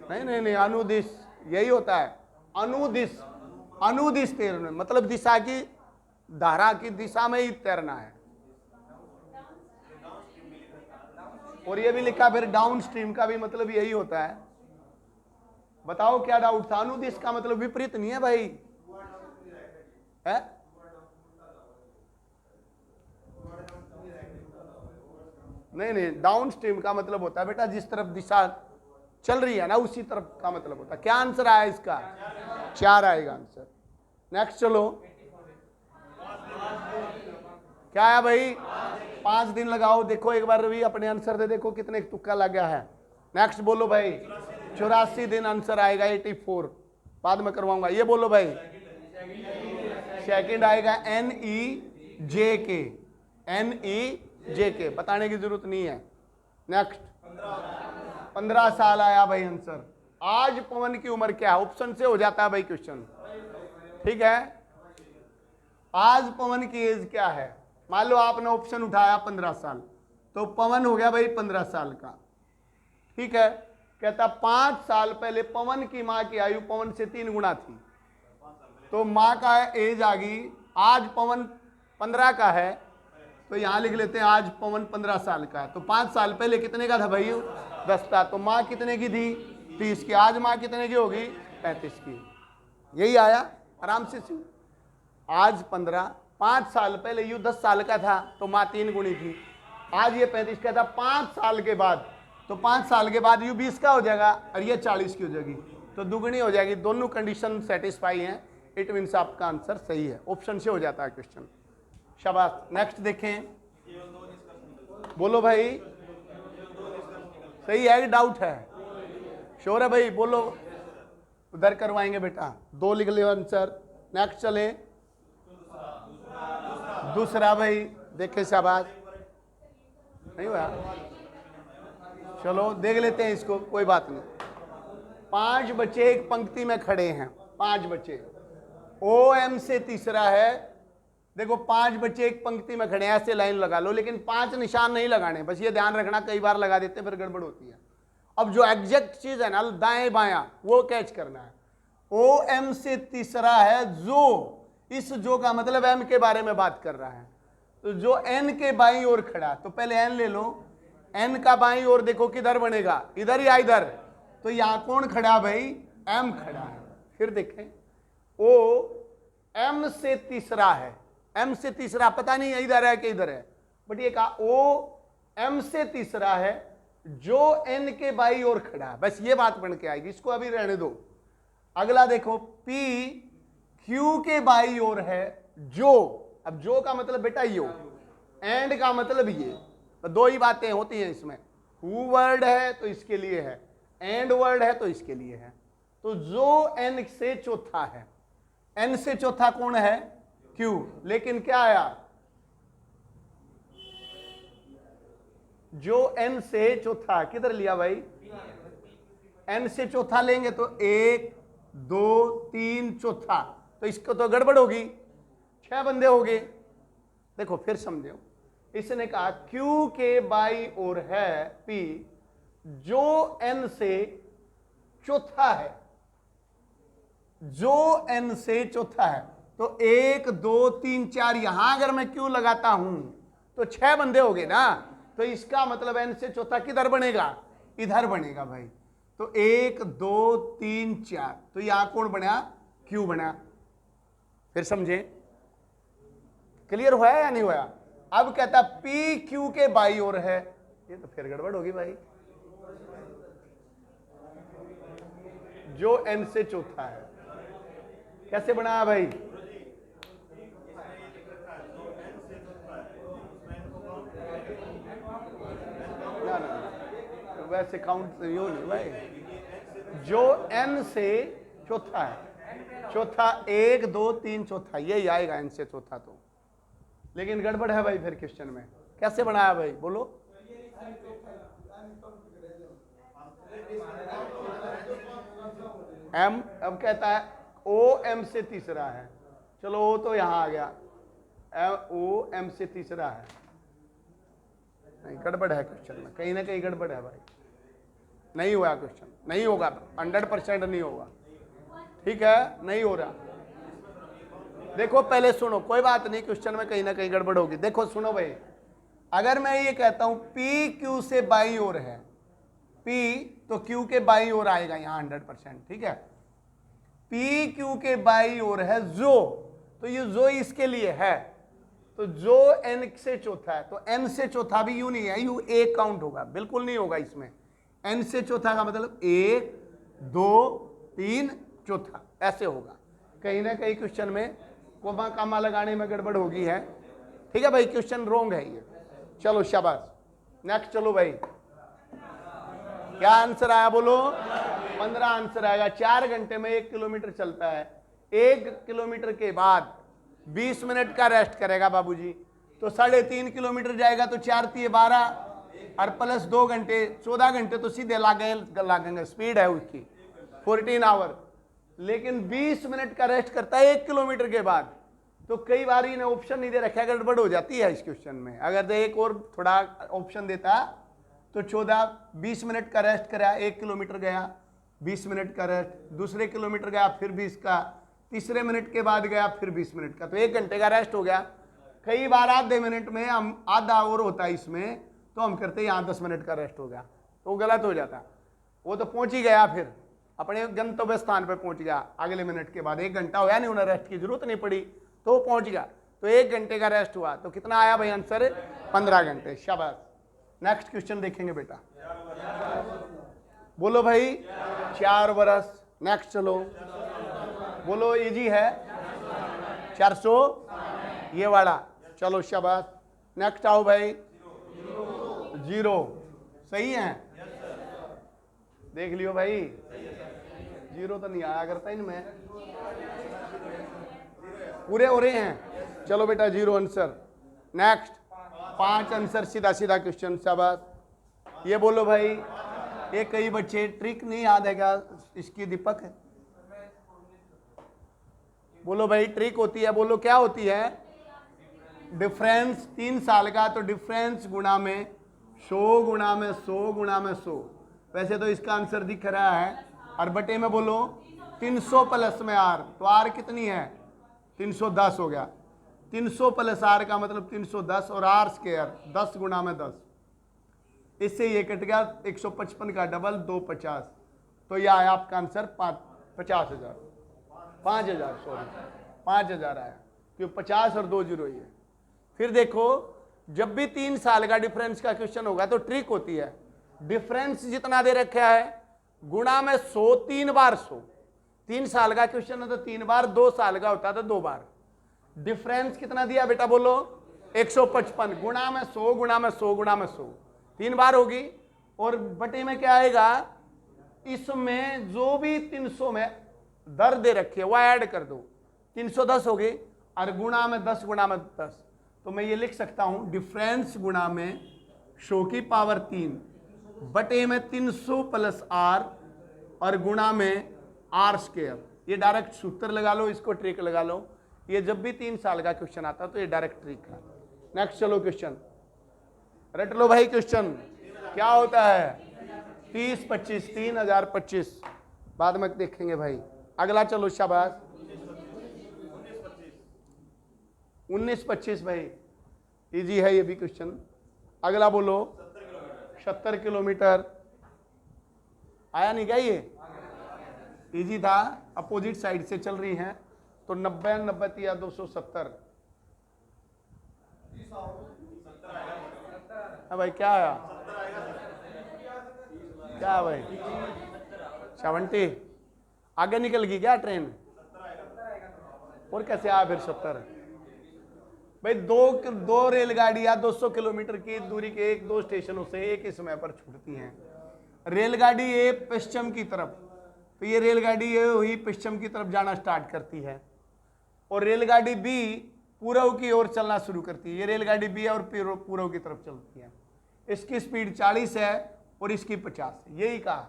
नहीं नहीं नहीं, अनुदिश यही होता है। अनुदिश, अनुदिश तैरना मतलब दिशा की धारा की दिशा में ही तैरना है। और ये भी लिखा फिर डाउन स्ट्रीम का भी मतलब यही होता है। बताओ क्या डाउट था? अनुदिश का मतलब विपरीत नहीं है भाई, है? नहीं नहीं, डाउन स्ट्रीम का मतलब होता है बेटा जिस तरफ दिशा चल रही है ना उसी तरफ का मतलब होता है। क्या आंसर आया इसका? 4 आएगा आंसर। नेक्स्ट चलो, क्या आया भाई? 5 दिन लगाओ, देखो एक बार भी अपने आंसर दे देखो कितने तुक्का लग गया है। नेक्स्ट बोलो भाई, 84 दिन आंसर आएगा 84, बाद में करवाऊंगा। ये बोलो भाई, सेकंड आएगा NEJK, NEJK बताने की जरूरत नहीं है। नेक्स्ट 15 साल आया भाई आंसर। आज पवन की उम्र क्या है? ऑप्शन से हो जाता है भाई क्वेश्चन। ठीक है, आज पवन की एज क्या है? मान लो आपने ऑप्शन उठाया 15 साल, तो पवन हो गया भाई 15 साल का। ठीक है, कहता 5 साल पहले पवन की मां की आयु पवन से 3 गुना थी, तो मां का एज आ गई। आज पवन 15 का है, तो यहां लिख लेते हैं आज पवन 15 साल का है। तो 5 साल पहले कितने का था भाई? 10 था। तो मां कितने की थी? 30 की। आज मां कितने की होगी? 35 की। यही आया, आराम से सी। आज 15, 5 साल पहले यू 10 साल का था तो मां 3 गुनी थी। आज ये 35 का था। 5 साल के बाद, तो 5 साल के बाद यू 20 का हो जाएगा और ये 40 की हो जाएगी, तो दुगनी हो जाएगी। दोनों कंडीशन सेटिस्फाई हैं, इट मीन्स आपका आंसर सही है। ऑप्शन से हो जाता है क्वेश्चन। शाबाश। नेक्स्ट देखें, बोलो भाई, सही है कि डाउट है? श्योर है भाई? बोलो, उधर करवाएंगे बेटा। 2 लिख लियो आंसर। नेक्स्ट चले, दूसरा भाई देखे, शाबाश। नहीं हुआ? चलो देख लेते हैं इसको, कोई बात नहीं। 5 बच्चे एक पंक्ति में खड़े हैं, 5 बच्चे, OM से तीसरा है। देखो 5 बच्चे एक पंक्ति में खड़े हैं, ऐसे लाइन लगा लो, लेकिन 5 निशान नहीं लगाने, बस ये ध्यान रखना, कई बार लगा देते फिर गड़बड़ होती है। अब जो एग्जैक्ट चीज है ना दाएं बायां, वो कैच करना है। OM से तीसरा है जो, इस जो का मतलब M के बारे में बात कर रहा है, तो जो N के बाईं ओर खड़ा, तो पहले N ले लो। N का बाईं ओर देखो किधर बनेगा, इधर या इधर, तो यहां कौन खड़ा भाई? M खड़ा है। फिर देखें, O M से तीसरा है, M से तीसरा पता नहीं इधर है कि इधर है, बट ये कहा O M से तीसरा है जो N के बाईं ओर खड़ा है, बस ये बात बन के आएगी, इसको अभी रहने दो। अगला देखो, P Q के बाईं ओर है जो, अब जो का मतलब बेटा यो, एंड का मतलब ये, तो 2 ही बातें होती हैं इसमें। हु वर्ड है तो इसके लिए है, एंड वर्ड है तो इसके लिए है। तो जो n से चौथा है, n से चौथा कौन है? q। लेकिन क्या आया? जो n से चौथा, किधर लिया भाई? n से चौथा लेंगे तो 1 2 3 चौथा, तो इसको तो गड़बड़ होगी, 6 बंदे हो गए। देखो फिर समझो, इसने कहा q के बाई ओर है p जो n से चौथा है, जो n से चौथा है। तो 1 2 3 4, यहां अगर मैं q लगाता हूं तो 6 बंदे हो गए ना, तो इसका मतलब n से चौथा किधर बनेगा? इधर बनेगा भाई। तो 1 2 3 4, तो यहां कौन बना? q बना। फिर समझे? क्लियर हुआ या नहीं हुआ? अब कहता p q के बाई ओर है, ये तो फिर गड़बड़ होगी भाई। जो n से चौथा है, कैसे बनाया भाई? ना वैसे काउंट यूं नहीं भाई। जो n से चौथा है, चौथा 1 2 3 चौथा, यही आएगा n से चौथा। तो लेकिन गड़बड़ है भाई फिर क्वेश्चन में। कैसे बनाया भाई बोलो? m, अब कहता है o m से तीसरा है। चलो o तो यहां आ गया, o m से तीसरा है। नहीं, गड़बड़ है क्वेश्चन में, कहीं ना कहीं गड़बड़ है भाई। नहीं हुआ क्वेश्चन, नहीं होगा, 100% नहीं होगा। ठीक है, नहीं हो रहा। देखो पहले सुनो, कोई बात नहीं, क्वेश्चन में कहीं ना कहीं गड़बड़ होगी। देखो सुनो भाई, अगर मैं ये कहता हूं p q से बाई ओर है, p तो q के बाई ओर आएगा यहां 100%। ठीक है, p q के बाई ओर है जो, तो ये जो इसके लिए है, तो जो n से चौथा है, तो n से चौथा भी यूं नहीं है, यूं एक काउंट होगा, बिल्कुल नहीं होगा इसमें। n से चौथा का मतलब 1 2 3 चौथा, ऐसे होगा। कहीं ना कहीं क्वेश्चन में कोमा कामा लगाने में गड़बड़ होगी है। ठीक है भाई, क्वेश्चन रोंग है ये। चलो शाबाश, नेक्स्ट चलो भाई। क्या आंसर आया बोलो? 15 आंसर आएगा। 4 घंटे में 1 किलोमीटर चलता है, 1 किलोमीटर के बाद 20 मिनट का रेस्ट करेगा बाबूजी, तो 3.5 किलोमीटर जाएगा, तो 4 3 12 और प्लस 2 घंटे 14 घंटे तो सीधे लागेंगे। स्पीड है उसकी 14 आवर। लेकिन 20 मिनट का रेस्ट करता है 1 किलोमीटर के बाद। तो कई बार इन्हें ऑप्शन नहीं दे रखा, गड़बड़ हो जाती है इस क्वेश्चन में। अगर एक और थोड़ा ऑप्शन देता तो 20 मिनट का रेस्ट करा, 1 किलोमीटर गया, 20 मिनट का रेस्ट, दूसरे किलोमीटर गया फिर 20 का, तीसरे मिनट के बाद गया फिर 20 मिनट का, तो 1 घंटे का रेस्ट हो गया। कई बार आधे मिनट में हम आधा और होता है इसमें, तो हम करते यहाँ 10 मिनट का रेस्ट हो गया, तो गलत हो जाता। वो तो पहुंच ही गया, फिर अपने गंतव्य स्थान पर पहुंच गया अगले मिनट के बाद। 1 घंटा होया नहीं, उन्हें रेस्ट की जरूरत नहीं पड़ी, तो पहुंच गया। तो 1 घंटे का रेस्ट हुआ, तो कितना आया भाई आंसर? 15 घंटे। शाबाश। नेक्स्ट क्वेश्चन देखेंगे बेटा, बोलो भाई। 4 वर्ष। नेक्स्ट चलो, बोलो इजी है। 400 ये वाला, चलो शाबाश। नेक्स्ट आओ भाई। 0 सही है, देख लियो भाई। 0 तो नहीं आया करता इनमें, पूरे हो रहे हैं। चलो बेटा 0 आंसर। नेक्स्ट 5 आंसर, सीधा सीधा क्वेश्चन। शाबाश। ये बोलो भाई, ये कई बच्चे ट्रिक नहीं याद है क्या इसकी? दीपक है, बोलो भाई। ट्रिक होती है, बोलो क्या होती है? डिफरेंस 3 साल का, तो डिफरेंस गुणा में 100 गुणा में 100 गुणा में 100। वैसे तो इसका आंसर दिख रहा है, और बटे में बोलो 300 प्लस में r, तो r कितनी है? 310 हो गया। 300 प्लस r का मतलब 310, और r स्क्वायर 10 गुणा में 10। इससे ये कट गया, 155 का डबल 250, तो यह आया आपका आंसर 50,000, 5,000 सॉरी 5,000 आया, क्यों 50 और 2 जीरो ही है। फिर देखो, जब भी 3 साल का डिफरेंस का क्वेश्चन होगा तो ट्रिक होती है, डिफरेंस जितना दे रखा है गुणा में 100, 3 बार 100। 3 साल का क्वेश्चन है तो 3 बार, 2 साल का होता तो 2 बार। डिफरेंस कितना दिया बेटा बोलो? 155 गुणा में 100 गुणा में 100 गुणा में 100, 3 बार होगी। और बटे में क्या आएगा? इसमें जो भी 300 में दर दे रखे वो ऐड कर दो, 310 हो गए, और गुणा में 10 गुणा में 10, तो मैं ये लिख सकता हूं डिफरेंस गुणा में 100 की पावर 3 बटे में 300 प्लस आर और गुणा में आर स्क्वायर। ये डायरेक्ट सूत्र लगा लो, इसको ट्रिक लगा लो, ये जब भी 3 साल का क्वेश्चन आता तो ये डायरेक्ट ट्रिक है। नेक्स्ट चलो क्वेश्चन रट लो भाई। क्वेश्चन क्या होता है 30 25 3025 बाद में देखेंगे भाई। अगला चलो शाबाश 19 25 भाई इजी है ये भी क्वेश्चन। अगला बोलो 70 किलोमीटर आया नहीं क्या ये इजी था। अपोजिट साइड से चल रही हैं तो 90 90 या 270 है भाई। क्या आया क्या है भाई 70 आगे निकल गई क्या ट्रेन और कैसे आया फिर 70 भाई। दो रेलगाड़ियां 200 किलोमीटर की दूरी के एक दो स्टेशनों से एक ही समय पर छूटती हैं। रेलगाड़ी ए पश्चिम की तरफ, तो ये रेलगाड़ी ए हुई पश्चिम की तरफ जाना स्टार्ट करती है और रेलगाड़ी बी पूर्व की ओर चलना शुरू करती है। ये रेलगाड़ी बी और पूर्व की तरफ चलती है। इसकी स्पीड 40 है और इसकी 50 है। यही कहा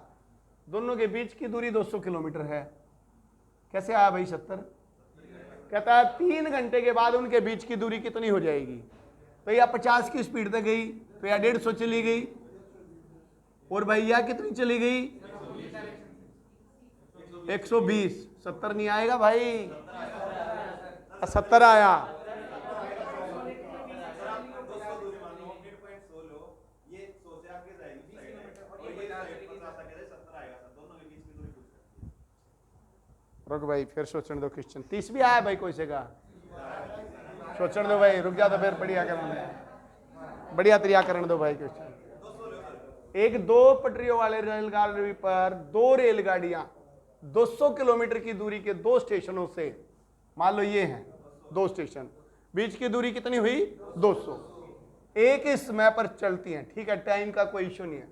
दोनों के बीच की दूरी 200 किलोमीटर है। कैसे आया भाई 70? कहता है 3 घंटे के बाद उनके बीच की दूरी कितनी हो जाएगी। तो या 50 की स्पीड तक गई तो या 150 चली गई और भैया कितनी चली गई 120। 70 नहीं आएगा भाई 70 आया। रुक भाई फिर सोचने दो क्वेश्चन 30 भी आया भाई कोई से का सोचने दो भाई। रुक जा तो फिर बढ़िया बढ़िया तैयार करने दो भाई क्वेश्चन। एक 2 पटरियों वाले रेलगाड़ी पर 2 रेलगाड़ियां 200 किलोमीटर की दूरी के 2 स्टेशनों से, मान लो ये हैं 2 स्टेशन, बीच की दूरी कितनी हुई 200, एक ही समय पर चलती हैं। ठीक है टाइम का कोई इश्यू नहीं है।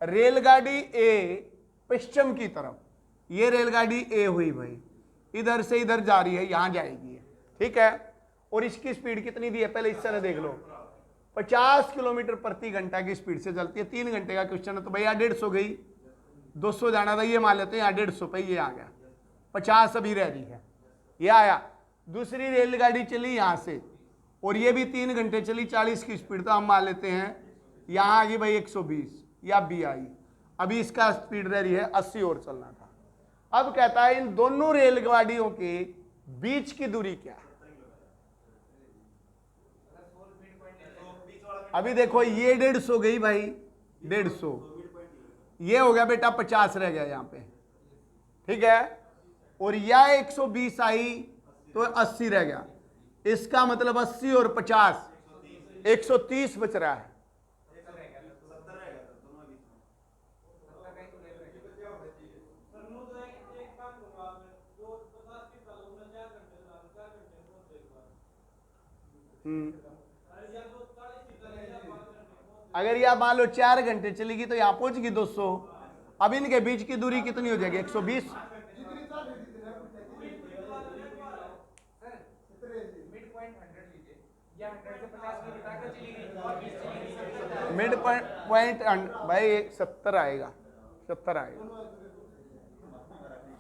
रेलगाड़ी ए पश्चिम की तरफ, ये रेलगाड़ी ए हुई भाई, इधर से इधर जा रही है, यहां जाएगी ठीक है। और इसकी स्पीड कितनी दी है पहले इस तरह देख लो 50 किलोमीटर प्रति घंटा की स्पीड से चलती है। 3 घंटे का क्वेश्चन है तो भैया 150 गई, 200 जाना था ये मान लेते हैं यहाँ 150 पे ये आ गया, 50 अभी रह रही है ये आया। दूसरी रेलगाड़ी चली यहाँ से और ये भी 3 घंटे चली 40 की स्पीड, तो हम मान लेते हैं यहाँ आ गई भाई 120 या बी आई। अभी इसका स्पीड रह रही है 80 और चलना था। अब कहता है इन दोनों रेलगाड़ियों के बीच की दूरी क्या है। अभी देखो ये 150 गई भाई 150, ये हो गया बेटा 50 रह गया यहां पे ठीक है, और यह 120 आई तो 80 रह गया। इसका मतलब 80 और 50 130 बच रहा है। अगर यह मान लो 4 घंटे चलेगी तो यहां पहुंचगी 200। अब इनके बीच की दूरी कितनी हो जाएगी 120। मिड पॉइंट भाई 70 आएगा 70 आएगा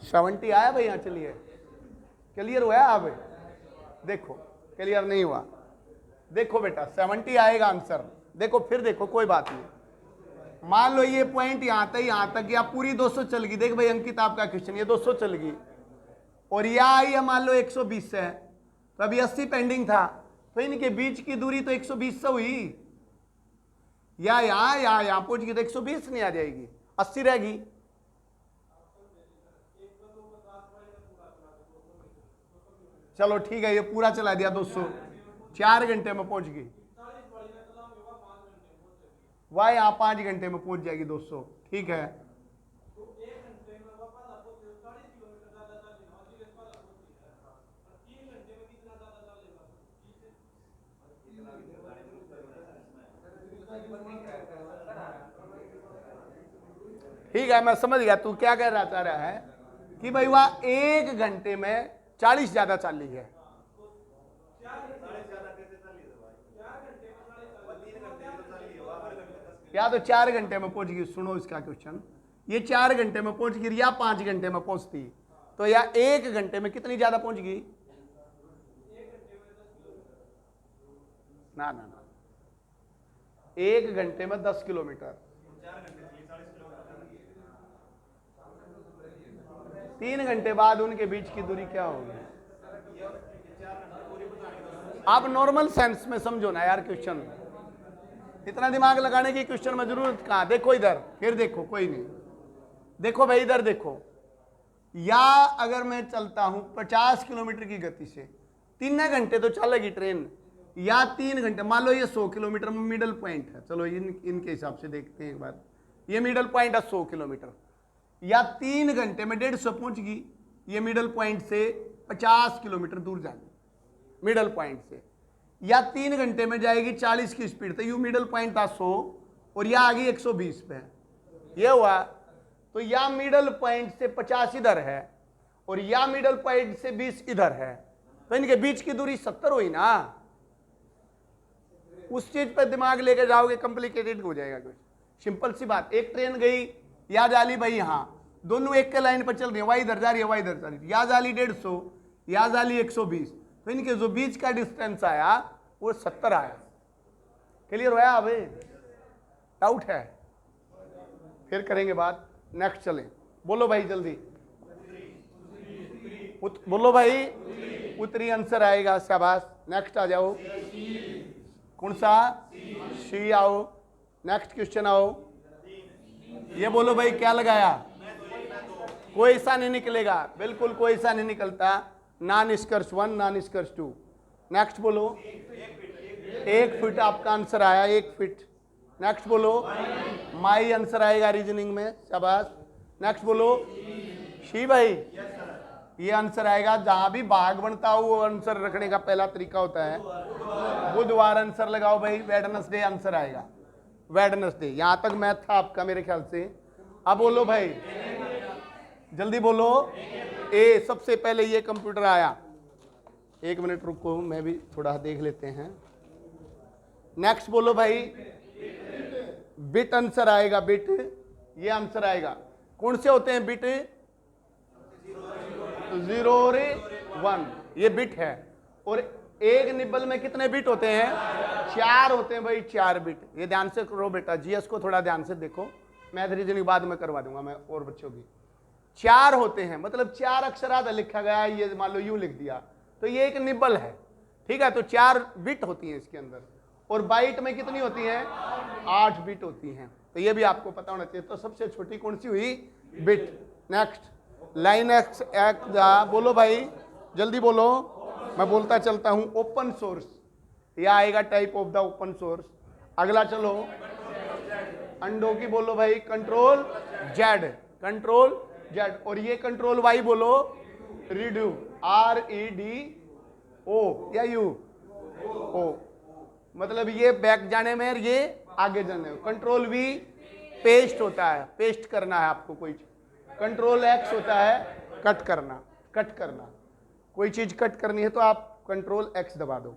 70 आया भाई यहाँ। चलिए क्लियर हुआ अब देखो क्लियर नहीं हुआ देखो बेटा 70 आएगा आंसर। देखो फिर देखो कोई बात नहीं, मान लो ये पॉइंट यहां तक या पूरी 200 चल गई। देख भाई अंकित आपका क्वेश्चन ये 200 चल गई और यह आई है मान लो 120 है तो अभी 80 पेंडिंग था, तो इनके बीच की दूरी तो 120 से हुई। या यहां पहुंच गई तो 120 नहीं आ जाएगी 80 रहेगी। चलो ठीक है ये पूरा चला दिया 200, 4 घंटे में पहुंच गई। वह यहाँ 5 घंटे में पहुंच जाएगी 200 ठीक है। ठीक है, मैं समझ गया तू क्या कह रहा चाह रहा है कि भाई वहां 1 घंटे में 40 ज्यादा चाली है। या तो 4 घंटे में पहुंच गई, सुनो इसका क्वेश्चन, ये 4 घंटे में पहुंच गई या 5 घंटे में पहुंचती, तो या 1 घंटे में कितनी ज्यादा पहुंच गई? ना ना ना, 1 घंटे में 10 किलोमीटर, 3 घंटे बाद उनके बीच की दूरी क्या होगी? आप नॉर्मल सेंस में समझो ना यार क्वेश्चन, इतना दिमाग लगाने की क्वेश्चन में जरूरत कहां। देखो इधर, फिर देखो, कोई नहीं, देखो भाई इधर देखो, या अगर मैं चलता हूं 50 किलोमीटर की गति से, 3 घंटे तो चलेगी ट्रेन, या 3 घंटे, मान लो ये 100 किलोमीटर में मिडल पॉइंट है, चलो इनके हिसाब से देखते हैं एक बार, ये मिडल पॉइंट है 100 किलोमीटर, या 3 घंटे में 150 पहुंच गई, ये मिडल पॉइंट से 50 किलोमीटर दूर जाएगी मिडल पॉइंट से, या 3 घंटे में जाएगी 40 की स्पीड, तो यू मिडल पॉइंट था 100 और या आ गई 120 पे, ये हुआ। तो या मिडल पॉइंट से 50 इधर है और या मिडल पॉइंट से 20 इधर है, तो इनके बीच की दूरी 70 हुई ना। उस चीज पर दिमाग लेके जाओगे कॉम्प्लिकेटेड हो जाएगा कुछ। सिंपल सी बात, एक ट्रेन गई या जाली भाई, यहां दोनों एक के लाइन पर चल रही है, वही इधर जा रही है वही इधर जा रही है, या जाली 150 या जाली 120, तो इनके जो बीच का डिस्टेंस आया वो 70 आया। क्लियर हुआ? अबे डाउट है? फिर करेंगे बात, नेक्स्ट चले, बोलो भाई जल्दी, बोलो भाई, उत्तरी आंसर आएगा, शाबाश। नेक्स्ट आ जाओ, कौन सा? सी आओ। नेक्स्ट क्वेश्चन आओ, ये बोलो भाई क्या लगाया? कोई सा नहीं निकलेगा, बिल्कुल कोई सा नहीं निकलता, ना निष्कर्ष 1 ना निष्कर्ष 2। नेक्स्ट बोलो, 1 फीट आपका आंसर आया, 1 फीट। नेक्स्ट बोलो, माई आंसर आएगा रीजनिंग में, शाबाश। नेक्स्ट बोलो, शी भाई, ये आंसर आएगा। जहां भी भाग बनता हो वो आंसर रखने का पहला तरीका होता है, बुधवार आंसर लगाओ भाई, वेडनेसडे आंसर आएगा, वेडनेसडे। यहां तक मैथ था आपका मेरे ख्याल से। अब बोलो भाई, जल्दी बोलो। ए, सबसे पहले ये कंप्यूटर आया, 1 मिनट रुको, मैं भी थोड़ा देख लेते हैं। नेक्स्ट बोलो भाई, बिट आंसर आएगा, बिट, ये आंसर आएगा। कौन से होते हैं बिट? 0 और 1, ये बिट है। और एक निबल में कितने बिट होते हैं? 4 होते हैं भाई, 4 बिट। ये ध्यान से करो बेटा, जीएस को थोड़ा ध्यान से देखो, मैथ रीजनिंग बाद में करवा दूंगा मैं और बच्चों की। 4 होते हैं, मतलब 4 अक्षरात लिखा गया है, ये मान लो यूं लिख दिया, तो ये एक निबल है, ठीक है। तो 4 बिट होती हैं इसके अंदर। और बाइट में कितनी होती हैं? 8 बिट होती हैं, तो ये भी आपको पता होना चाहिए। तो सबसे छोटी कौन सी हुई? बिट। नेक्स्ट, लाइन एक्स बोलो भाई, जल्दी बोलो, मैं बोलता चलता हूं। ओपन सोर्स, यह आएगा type of the open source. अगला चलो, अंडो की बोलो भाई, कंट्रोल जेड, कंट्रोल जेड। और ये कंट्रोल वाई बोलो, रिड्यू, REDO या यू ओ, मतलब ये बैक जाने में, ये आगे जाने में। कंट्रोल वी पेस्ट होता है, पेस्ट करना है आपको कोई चीज। कंट्रोल एक्स होता है कट करना, कट करना, कोई चीज कट करनी है तो आप कंट्रोल एक्स दबा दो।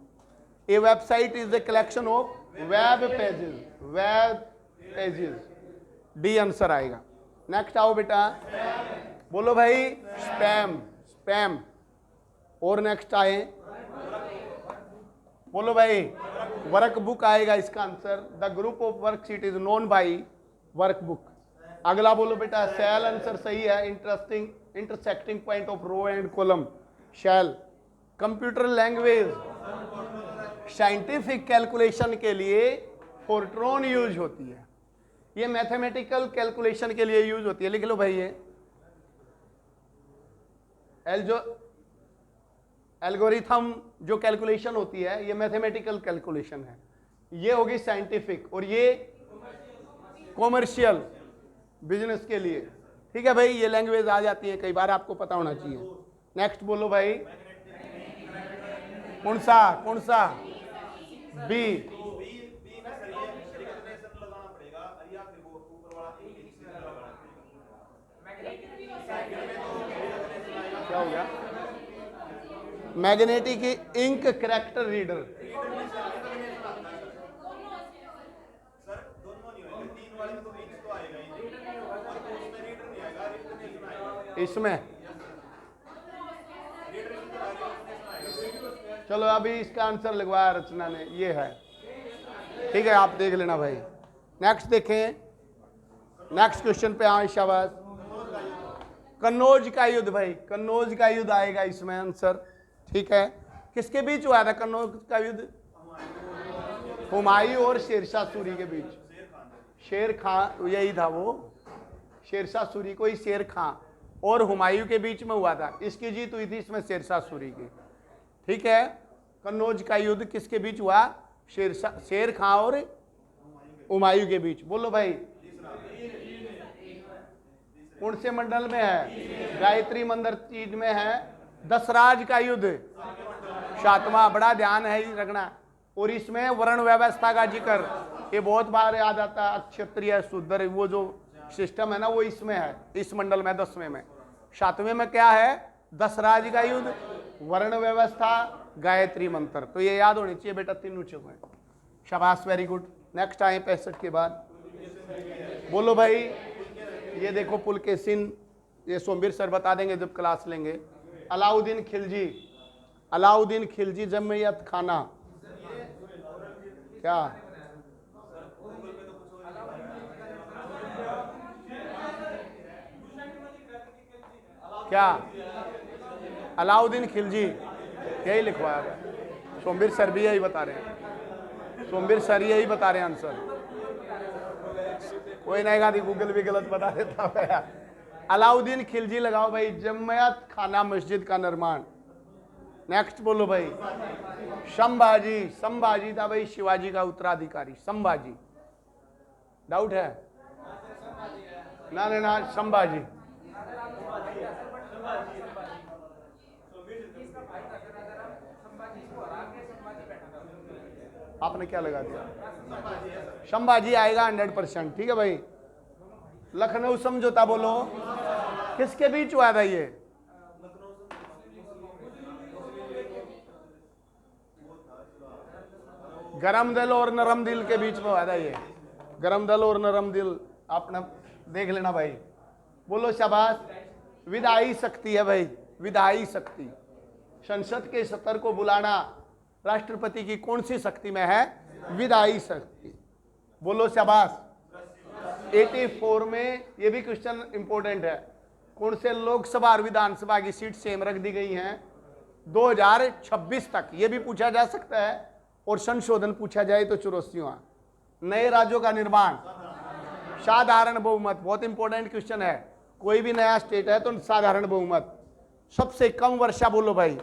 A website is the collection of web pages, web pages, D answer आएगा। नेक्स्ट आओ बेटा, बोलो भाई, स्पैम, स्पैम। और नेक्स्ट आए, बोलो भाई, वर्कबुक आएगा इसका answer. The group of worksheet is known by workbook. अगला बोलो बेटा, सेल आंसर सही है। Interesting, intersecting point of row and column, cell. Computer language, scientific calculation के लिए फोर्ट्रॉन यूज होती है, ये मैथमेटिकल कैलकुलेशन के लिए यूज होती है। लिख लो भाई, ये एल्गोरिथम जो कैलकुलेशन होती है, ये मैथमेटिकल कैलकुलेशन है, ये होगी साइंटिफिक, और ये कॉमर्शियल, बिजनेस के लिए। ठीक है भाई, ये लैंग्वेज आ जाती है कई बार, आपको पता होना चाहिए। नेक्स्ट बोलो भाई, कौन सा, कौन सा? बी। क्या हो गया? Magnetic ink character reader. इसमें चलो अभी इसका आंसर लगवाया रचना ने, ये है, ठीक है, आप देख लेना भाई। नेक्स्ट देखें, नेक्स्ट क्वेश्चन पे आए, शाबाश। कन्नौज का युद्ध भाई, कन्नौज का युद्ध आएगा इसमें आंसर, ठीक है। किसके बीच हुआ था कन्नौज का युद्ध? हुमायूं और शेरशाह सूरी के बीच। शेर खान, यही था वो, शेरशाह सूरी को ही शेर खान और हुमायूं के बीच में हुआ था। इसकी जीत हुई थी इसमें शेरशाह सूरी की, ठीक है। कन्नौज का युद्ध किसके बीच हुआ? शेर खान और हुमायूं के बीच। बोलो भाई, कौन से मंडल में है? गायत्री मंदिर चीज में है। दशराज का युद्ध 7वां, बड़ा ध्यान है ही रखना। और इसमें वर्ण व्यवस्था का जिक्र, ये बहुत बार याद आता है, क्षत्रिय शूद्र, वो जो सिस्टम है ना, वो इसमें है, इस मंडल में 10वें में। 7वें में क्या है? दशराज का युद्ध, वर्ण व्यवस्था, गायत्री मंत्र। तो ये याद होनी चाहिए बेटा, तीनों चीजें। शाबाश, वेरी गुड। नेक्स्ट आए 65 के बाद। बोलो भाई, ये देखो पुलकेशिन, ये सोमवीर सर बता देंगे जब क्लास लेंगे। अलाउद्दीन खिलजी, अलाउद्दीन खिलजी जमैयत खाना, क्या? क्या? अलाउद्दीन खिलजी, यही लिखवाया है। सोमवीर सर भी यही बता रहे हैं, सोमवीर सर यही बता रहे हैं आंसर। कोई नहीं कहा, गूगल भी गलत बता देता है। अलाउद्दीन खिलजी लगाओ भाई, जमैयत खाना मस्जिद का निर्माण। नेक्स्ट बोलो भाई, संभाजी, संभाजी था भाई शिवाजी का उत्तराधिकारी, संभाजी। डाउट है? ना ना ना, संभाजी। आपने क्या लगा दिया? संभाजी आएगा 100%, ठीक है भाई। लखनऊ समझौता बोलो, किसके बीच हुआ था ये? गरम दल और नरम दिल के बीच में हुआ था ये, गरम दल और नरम दिल, आपने देख लेना भाई। बोलो शाबाश। विधायी शक्ति है भाई, विधायी शक्ति, संसद के सत्र को बुलाना राष्ट्रपति की कौन सी शक्ति में है? विधायी शक्ति। बोलो शाबाश। 84 में, ये भी क्वेश्चन इंपॉर्टेंट है, कौन से लोकसभा और विधानसभा की सीट सेम रख दी गई हैं 2026 तक, ये भी पूछा जा सकता है। और संशोधन पूछा जाए तो 84वां। नए राज्यों का निर्माण, साधारण बहुमत, बहुत इंपॉर्टेंट क्वेश्चन है। कोई भी नया स्टेट है तो साधारण बहुमत। सबसे कम वर्षा बोलो भाई,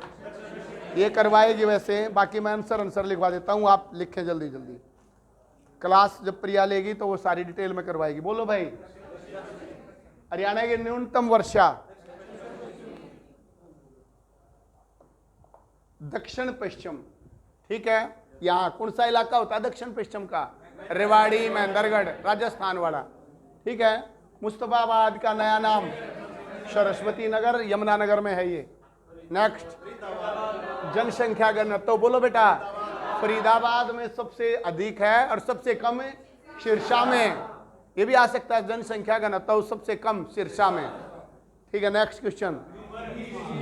ये करवाएगी वैसे, बाकी मैं आंसर लिखवा देता हूँ, आप लिखें जल्दी जल्दी। क्लास जब प्रिया लेगी तो वो सारी डिटेल में करवाएगी। बोलो भाई, हरियाणा की न्यूनतम वर्षा दक्षिण पश्चिम, ठीक है। यहाँ कौन सा इलाका होता है दक्षिण पश्चिम का? रेवाड़ी, महेंद्रगढ़, राजस्थान वाला, ठीक है। मुस्तफाबाद का नया नाम सरस्वती नगर, यमुनानगर में है ये। नेक्स्ट, जनसंख्या घनत्व तो बोलो बेटा, फरीदाबाद में सबसे अधिक है और सबसे कम सिरसा में। ये भी आ सकता है, जनसंख्या घनत्व सबसे कम सिरसा में, ठीक है। नेक्स्ट क्वेश्चन,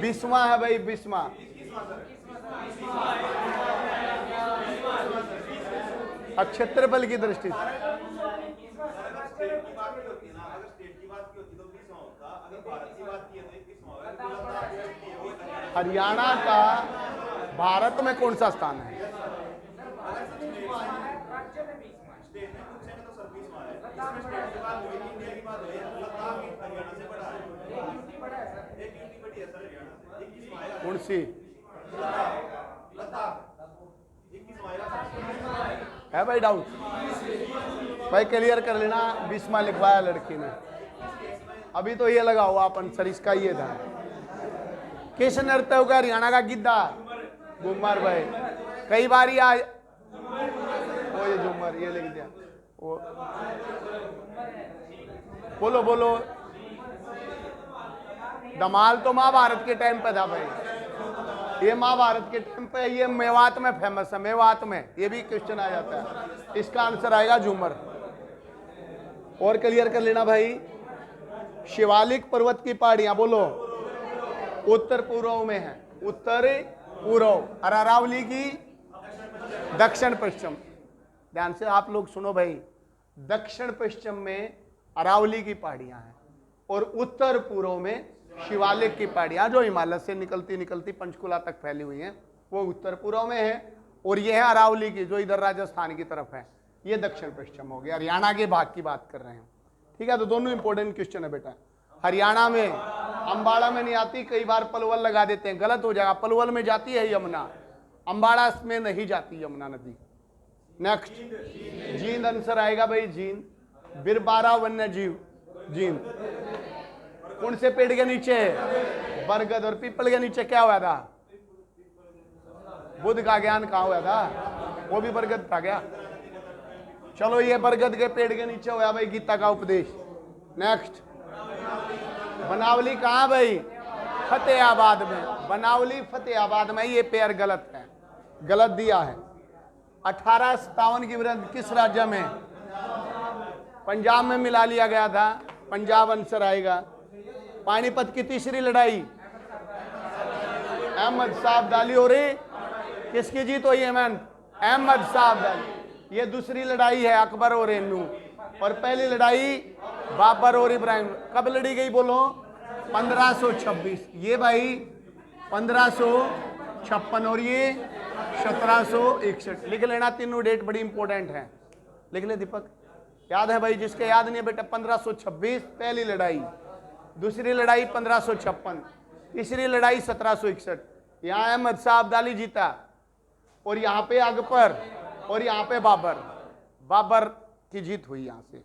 बिस्वा है भाई, बिस्वा। क्षेत्रफल की दृष्टि से हरियाणा का भारत में कौन सा स्थान है? कौन सी है भाई? डाउट भाई क्लियर कर लेना। 20वां लिखवाया लड़की ने, अभी तो ये लगा हुआ आप आंसर इसका ये था। किस नृत्य होगा हरियाणा का? गिद्धा, घूमर भाई। कई बार ये वो ये झूमर, ये लिख दिया वो। बोलो बोलो, धमाल तो महाभारत के टाइम पे था भाई, ये महाभारत के टाइम पे, ये मेवात में फेमस है, मेवात में। ये भी क्वेश्चन आ जाता है, इसका आंसर आएगा झूमर। और क्लियर कर लेना भाई, शिवालिक पर्वत की पहाड़ियां बोलो उत्तर पूर्व में है, उत्तर पूर्व, और अरावली की दक्षिण पश्चिम। ध्यान से आप लोग सुनो भाई, दक्षिण पश्चिम में अरावली की पहाड़ियां हैं और उत्तर पूर्व में शिवालिक की पहाड़ियां जो हिमालय से निकलती निकलती पंचकुला तक फैली हुई हैं, वो उत्तर पूर्व में है। और ये है अरावली की जो इधर राजस्थान की तरफ है, ये दक्षिण पश्चिम हो गया, हरियाणा के भाग की बात कर रहे हैं। ठीक है, तो दोनों इंपॉर्टेंट क्वेश्चन है बेटा। हरियाणा में अंबाड़ा में नहीं आती, कई बार पलवल लगा देते हैं, गलत हो जाएगा। पलवल में जाती है यमुना, अंबाड़ा में नहीं जाती यमुना नदी। नेक्स्ट, जींद आंसर आएगा भाई, जींद। बिरबारा वन्य जीव, जींद कौन से पेड़ के नीचे है? बरगद। और पीपल के नीचे क्या हुआ था? बुद्ध का ज्ञान कहाँ हुआ था? वो भी बरगद था क्या? चलो, ये बरगद के पेड़ के नीचे हुआ भाई गीता का उपदेश। नेक्स्ट, बनावली कहाँ भाई? फतेहाबाद में। बनावली फतेहाबाद में, ये पेयर गलत है, गलत दिया है। 1857 की वृद्ध किस राज्य में? पंजाब में मिला लिया गया था, पंजाब आंसर आएगा। पानीपत की तीसरी लड़ाई अहमद शाह अब्दाली हो रही, किसकी जीत हुई है मैन? अहमद शाह अब्दाली। ये दूसरी लड़ाई है अकबर और रेनू, और पहली लड़ाई बाबर और इब्राहिम। कब लड़ी गई बोलो? 1526। ये भाई 1556 और ये 1761। लिख लेना, तीनों डेट बड़ी इंपॉर्टेंट है, लिख ले दीपक। याद है भाई? जिसके याद नहीं है बेटा, 1526 पहली लड़ाई, दूसरी लड़ाई 1556, तीसरी लड़ाई 1761। यहाँ अहमद शाह अब्दाली जीता, और यहाँ पे अकबर, और यहाँ पे बाबर, बाबर की जीत हुई यहाँ से।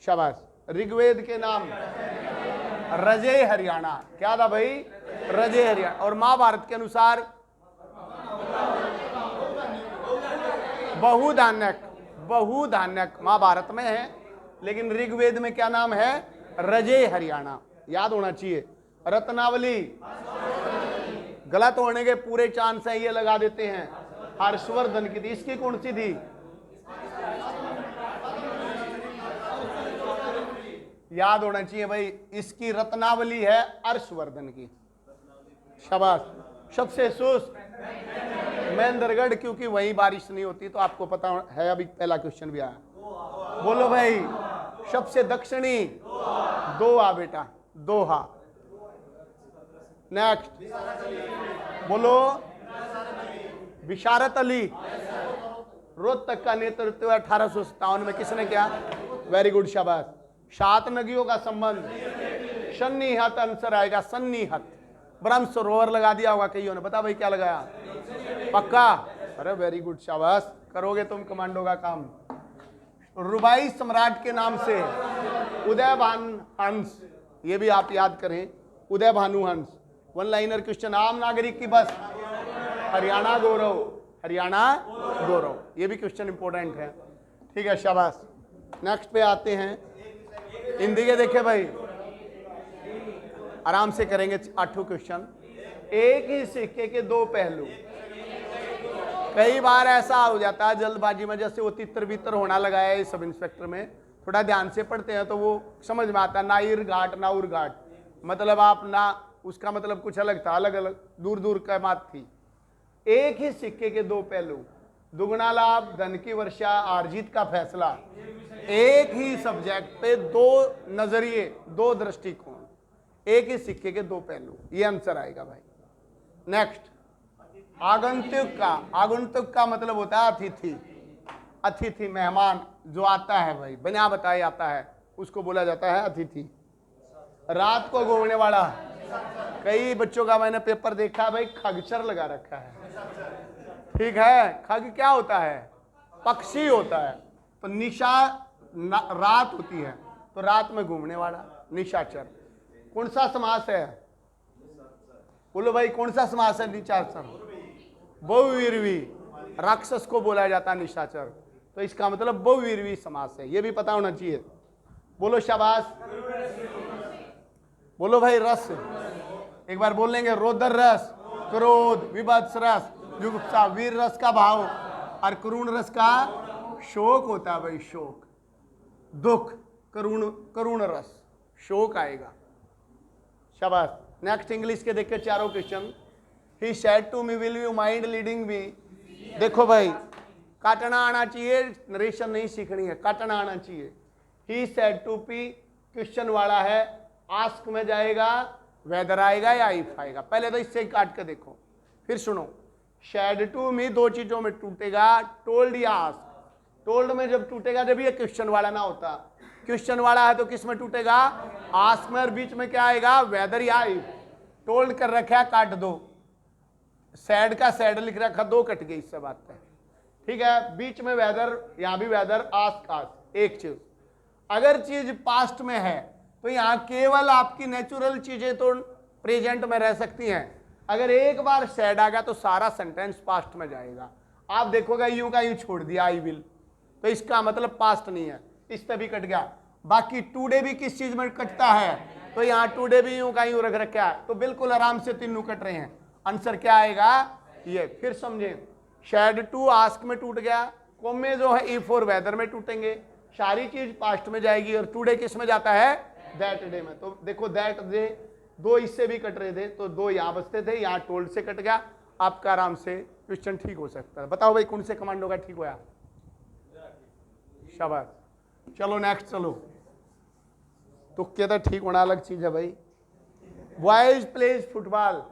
शाबाश। ऋग्वेद के नाम रजे हरियाणा, क्या था भाई? रजे हरियाणा। और महाभारत के अनुसार बहुधान्यक, बहुधान्यक महाभारत में है, लेकिन ऋग्वेद में क्या नाम है? रजे हरियाणा। याद होना चाहिए। रत्नावली गलत होने के पूरे चांस है, ये लगा देते हैं। हर्षवर्धन की थी, इसकी कौन सी थी? याद होना चाहिए भाई, इसकी रत्नावली है हर्षवर्धन की। शाबाश। सबसे सुस्त महेंद्रगढ़, क्योंकि वही बारिश नहीं होती, तो आपको पता है। अभी पहला क्वेश्चन भी आया, बोलो भाई। सबसे दक्षिणी दोहा बेटा, दोहा। नेक्स्ट, बोलो। बिशारत अली। रोहतक का नेतृत्व 1857 में किसने किया? वेरी गुड, शाबाश। 7 नदियों का संबंध सन्निहत आंसर आएगा, सन्निहत। ब्रह्म सरोवर लगा दिया होगा कईयों ने, बता भाई क्या लगाया? पक्का? अरे वेरी गुड, शाबाश, करोगे तुम कमांडो का काम। रुबाई सम्राट के नाम से उदय भानु हंस, ये भी आप याद करें, उदय भानु हंस। One liner question. आम नागरिक की बस हरियाणा गौरव, हरियाणा गौरव, ये भी क्वेश्चन इंपॉर्टेंट है। ठीक है, शाबाश। नेक्स्ट पे आते हैं, हिंदी के देखे भाई, आराम से करेंगे 8 क्वेश्चन। एक ही सिक्के के 2 पहलू। कई बार ऐसा हो जाता है जल्दबाजी में, जैसे वो तितर बितर होना लगा है सब इंस्पेक्टर में, थोड़ा ध्यान से पढ़ते हैं तो वो समझ में आता है। नाइर घाट, नाउर घाट, मतलब आप ना, उसका मतलब कुछ अलग था, अलग अलग दूर दूर का बात थी। एक ही सिक्के के 2 पहलू, दुगना लाभ, धन की वर्षा, आर्जित का फैसला। एक ही सब्जेक्ट पे 2 नजरिए, 2 दृष्टिकोण, एक ही सिक्के के 2 पहलू, ये आंसर आएगा भाई। नेक्स्ट, आगंतुक का, आगंतुक का मतलब होता है अतिथि। अतिथि मेहमान जो आता है भाई, बिना बताए आता है, उसको बोला जाता है अतिथि। रात को घूमने वाला, कई बच्चों का मैंने पेपर देखा है भाई, खगचर लगा रखा है। ठीक है, खग क्या होता है? पक्षी होता है। तो निशा रात होती है, तो रात में घूमने वाला निशाचर। कौन सा समास है? बोलो भाई, कौन सा समास है? निशाचर, बहुवीरवी। राक्षस को बोला जाता है निशाचर, तो इसका मतलब बहुवीरवी समास है, ये भी पता होना चाहिए। बोलो शाबाश। बोलो भाई रस, एक बार बोल लेंगे रौद्र रस, क्रोध, विभत्स रस, जुगुप्सा, वीर रस का भाव, और करुण रस का शोक होता है भाई, शोक, दुख, करुण, करुण रस, शोक आएगा। शाबाश। नेक्स्ट इंग्लिश के देखिए चारों question. He said to me will you mind leading me. देखो भाई काटना आना चाहिए, नरेशन नहीं सीखनी है, काटना आना चाहिए। He said to P question वाला है, आस्क में जाएगा, वेदर आएगा या इफ आएगा। पहले तो इससे काट के देखो, फिर सुनो। शेड टू मी दो चीजों में टूटेगा, टोल्ड या आस्क। टोल्ड में जब टूटेगा जब ये क्वेश्चन वाला ना होता, क्वेश्चन वाला है तो किस में टूटेगा, आस्क में, और बीच में क्या आएगा, वेदर या इफ। टोल्ड कर रखा है, काट दो, सैड का सैड लिख रखा, दो कट गई, इससे बात है, ठीक है। बीच में वेदर, यहां भी वेदर, आस्क आस्क, एक चीज। अगर चीज पास्ट में है तो यहां केवल आपकी नेचुरल चीजें तो प्रेजेंट में रह सकती हैं। अगर एक बार सैड आ गया तो सारा सेंटेंस पास्ट में जाएगा। आप देखोगे यूं का यूं छोड़ दिया, आई विल, तो इसका मतलब पास्ट नहीं है, इस पे भी कट गया। बाकी टुडे भी किस चीज में कटता है, तो यहाँ टुडे भी यूं का यूं रख रखा है, तो बिल्कुल आराम से तीनों कट रहे हैं। आंसर क्या आएगा ये, फिर समझे। शेड टू आस्क में टूट गया, कोमे जो है इफ और वेदर में टूटेंगे, सारी चीज पास्ट में जाएगी, और टुडे किस में जाता है, दैट डे में। तो देखो दैट डे, दो इससे भी कट रहे थे, तो दो यहाँ बचते थे, यहाँ टोल्ड से कट गया। आपका आराम से क्वेश्चन ठीक हो सकता है। बताओ भाई कौन से कमांडो का ठीक होया, शाबाश। चलो नेक्स्ट, चलो तुक्के तो ठीक होना अलग चीज है भाई। Boys plays football,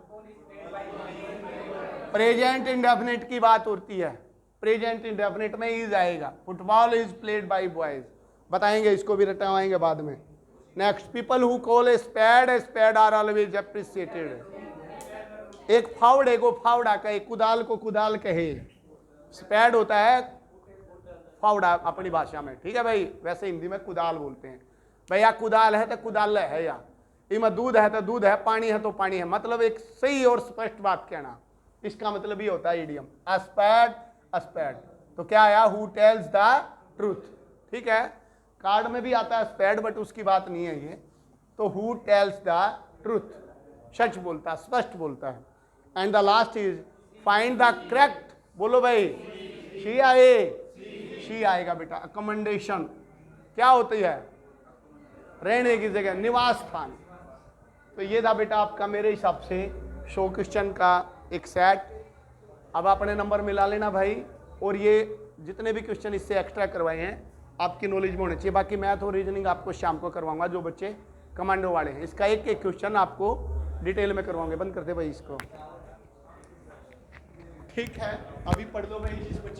present indefinite की बात होती है, प्रेजेंट इंडेफिनिट में इज आएगा। Football is played by boys, बताएंगे, इसको भी रटवाएंगे बाद में। Next, people who call a spade are always appreciated. एक फावड़े को फावड़ा कहे, कुदाल को कुदाल कहे, स्पैड होता है फावड़ा अपनी भाषा में, ठीक है भाई। वैसे हिंदी में कुदाल बोलते हैं। भैया कुदाल है तो कुदाल है, या इनमें दूध है तो दूध है, पानी है तो पानी है। मतलब एक सही और स्पष्ट बात कहना, इसका मतलब ये होता है इडियम। अस्पैड अस्पैड, तो क्या आया, हु टेल्स द ट्रूथ, ठीक है। कार्ड में भी आता है स्पैड, बट उसकी बात नहीं है ये। तो हु टेल्स द ट्रूथ, सच बोलता है, स्पष्ट बोलता है। And the last is find the correct, बोलो भाई, शी आए, शी आएगा बेटा। अकोमोडेशन क्या होती है, रहने की जगह, निवास स्थान। तो ये था बेटा आपका मेरे हिसाब से 100 क्वेश्चन का एक सेट। अब आपने नंबर मिला लेना भाई, और ये जितने भी क्वेश्चन इससे एक्स्ट्रा करवाए हैं आपकी नॉलेज में होने चाहिए। बाकी मैथ और रीजनिंग आपको शाम को करवाऊंगा, जो बच्चे कमांडो वाले हैं। इसका एक एक क्वेश्चन आपको डिटेल में करवाऊंगे। बंद करते भाई इसको, ठीक है। अभी पढ़ लो भाई जिस बच्चे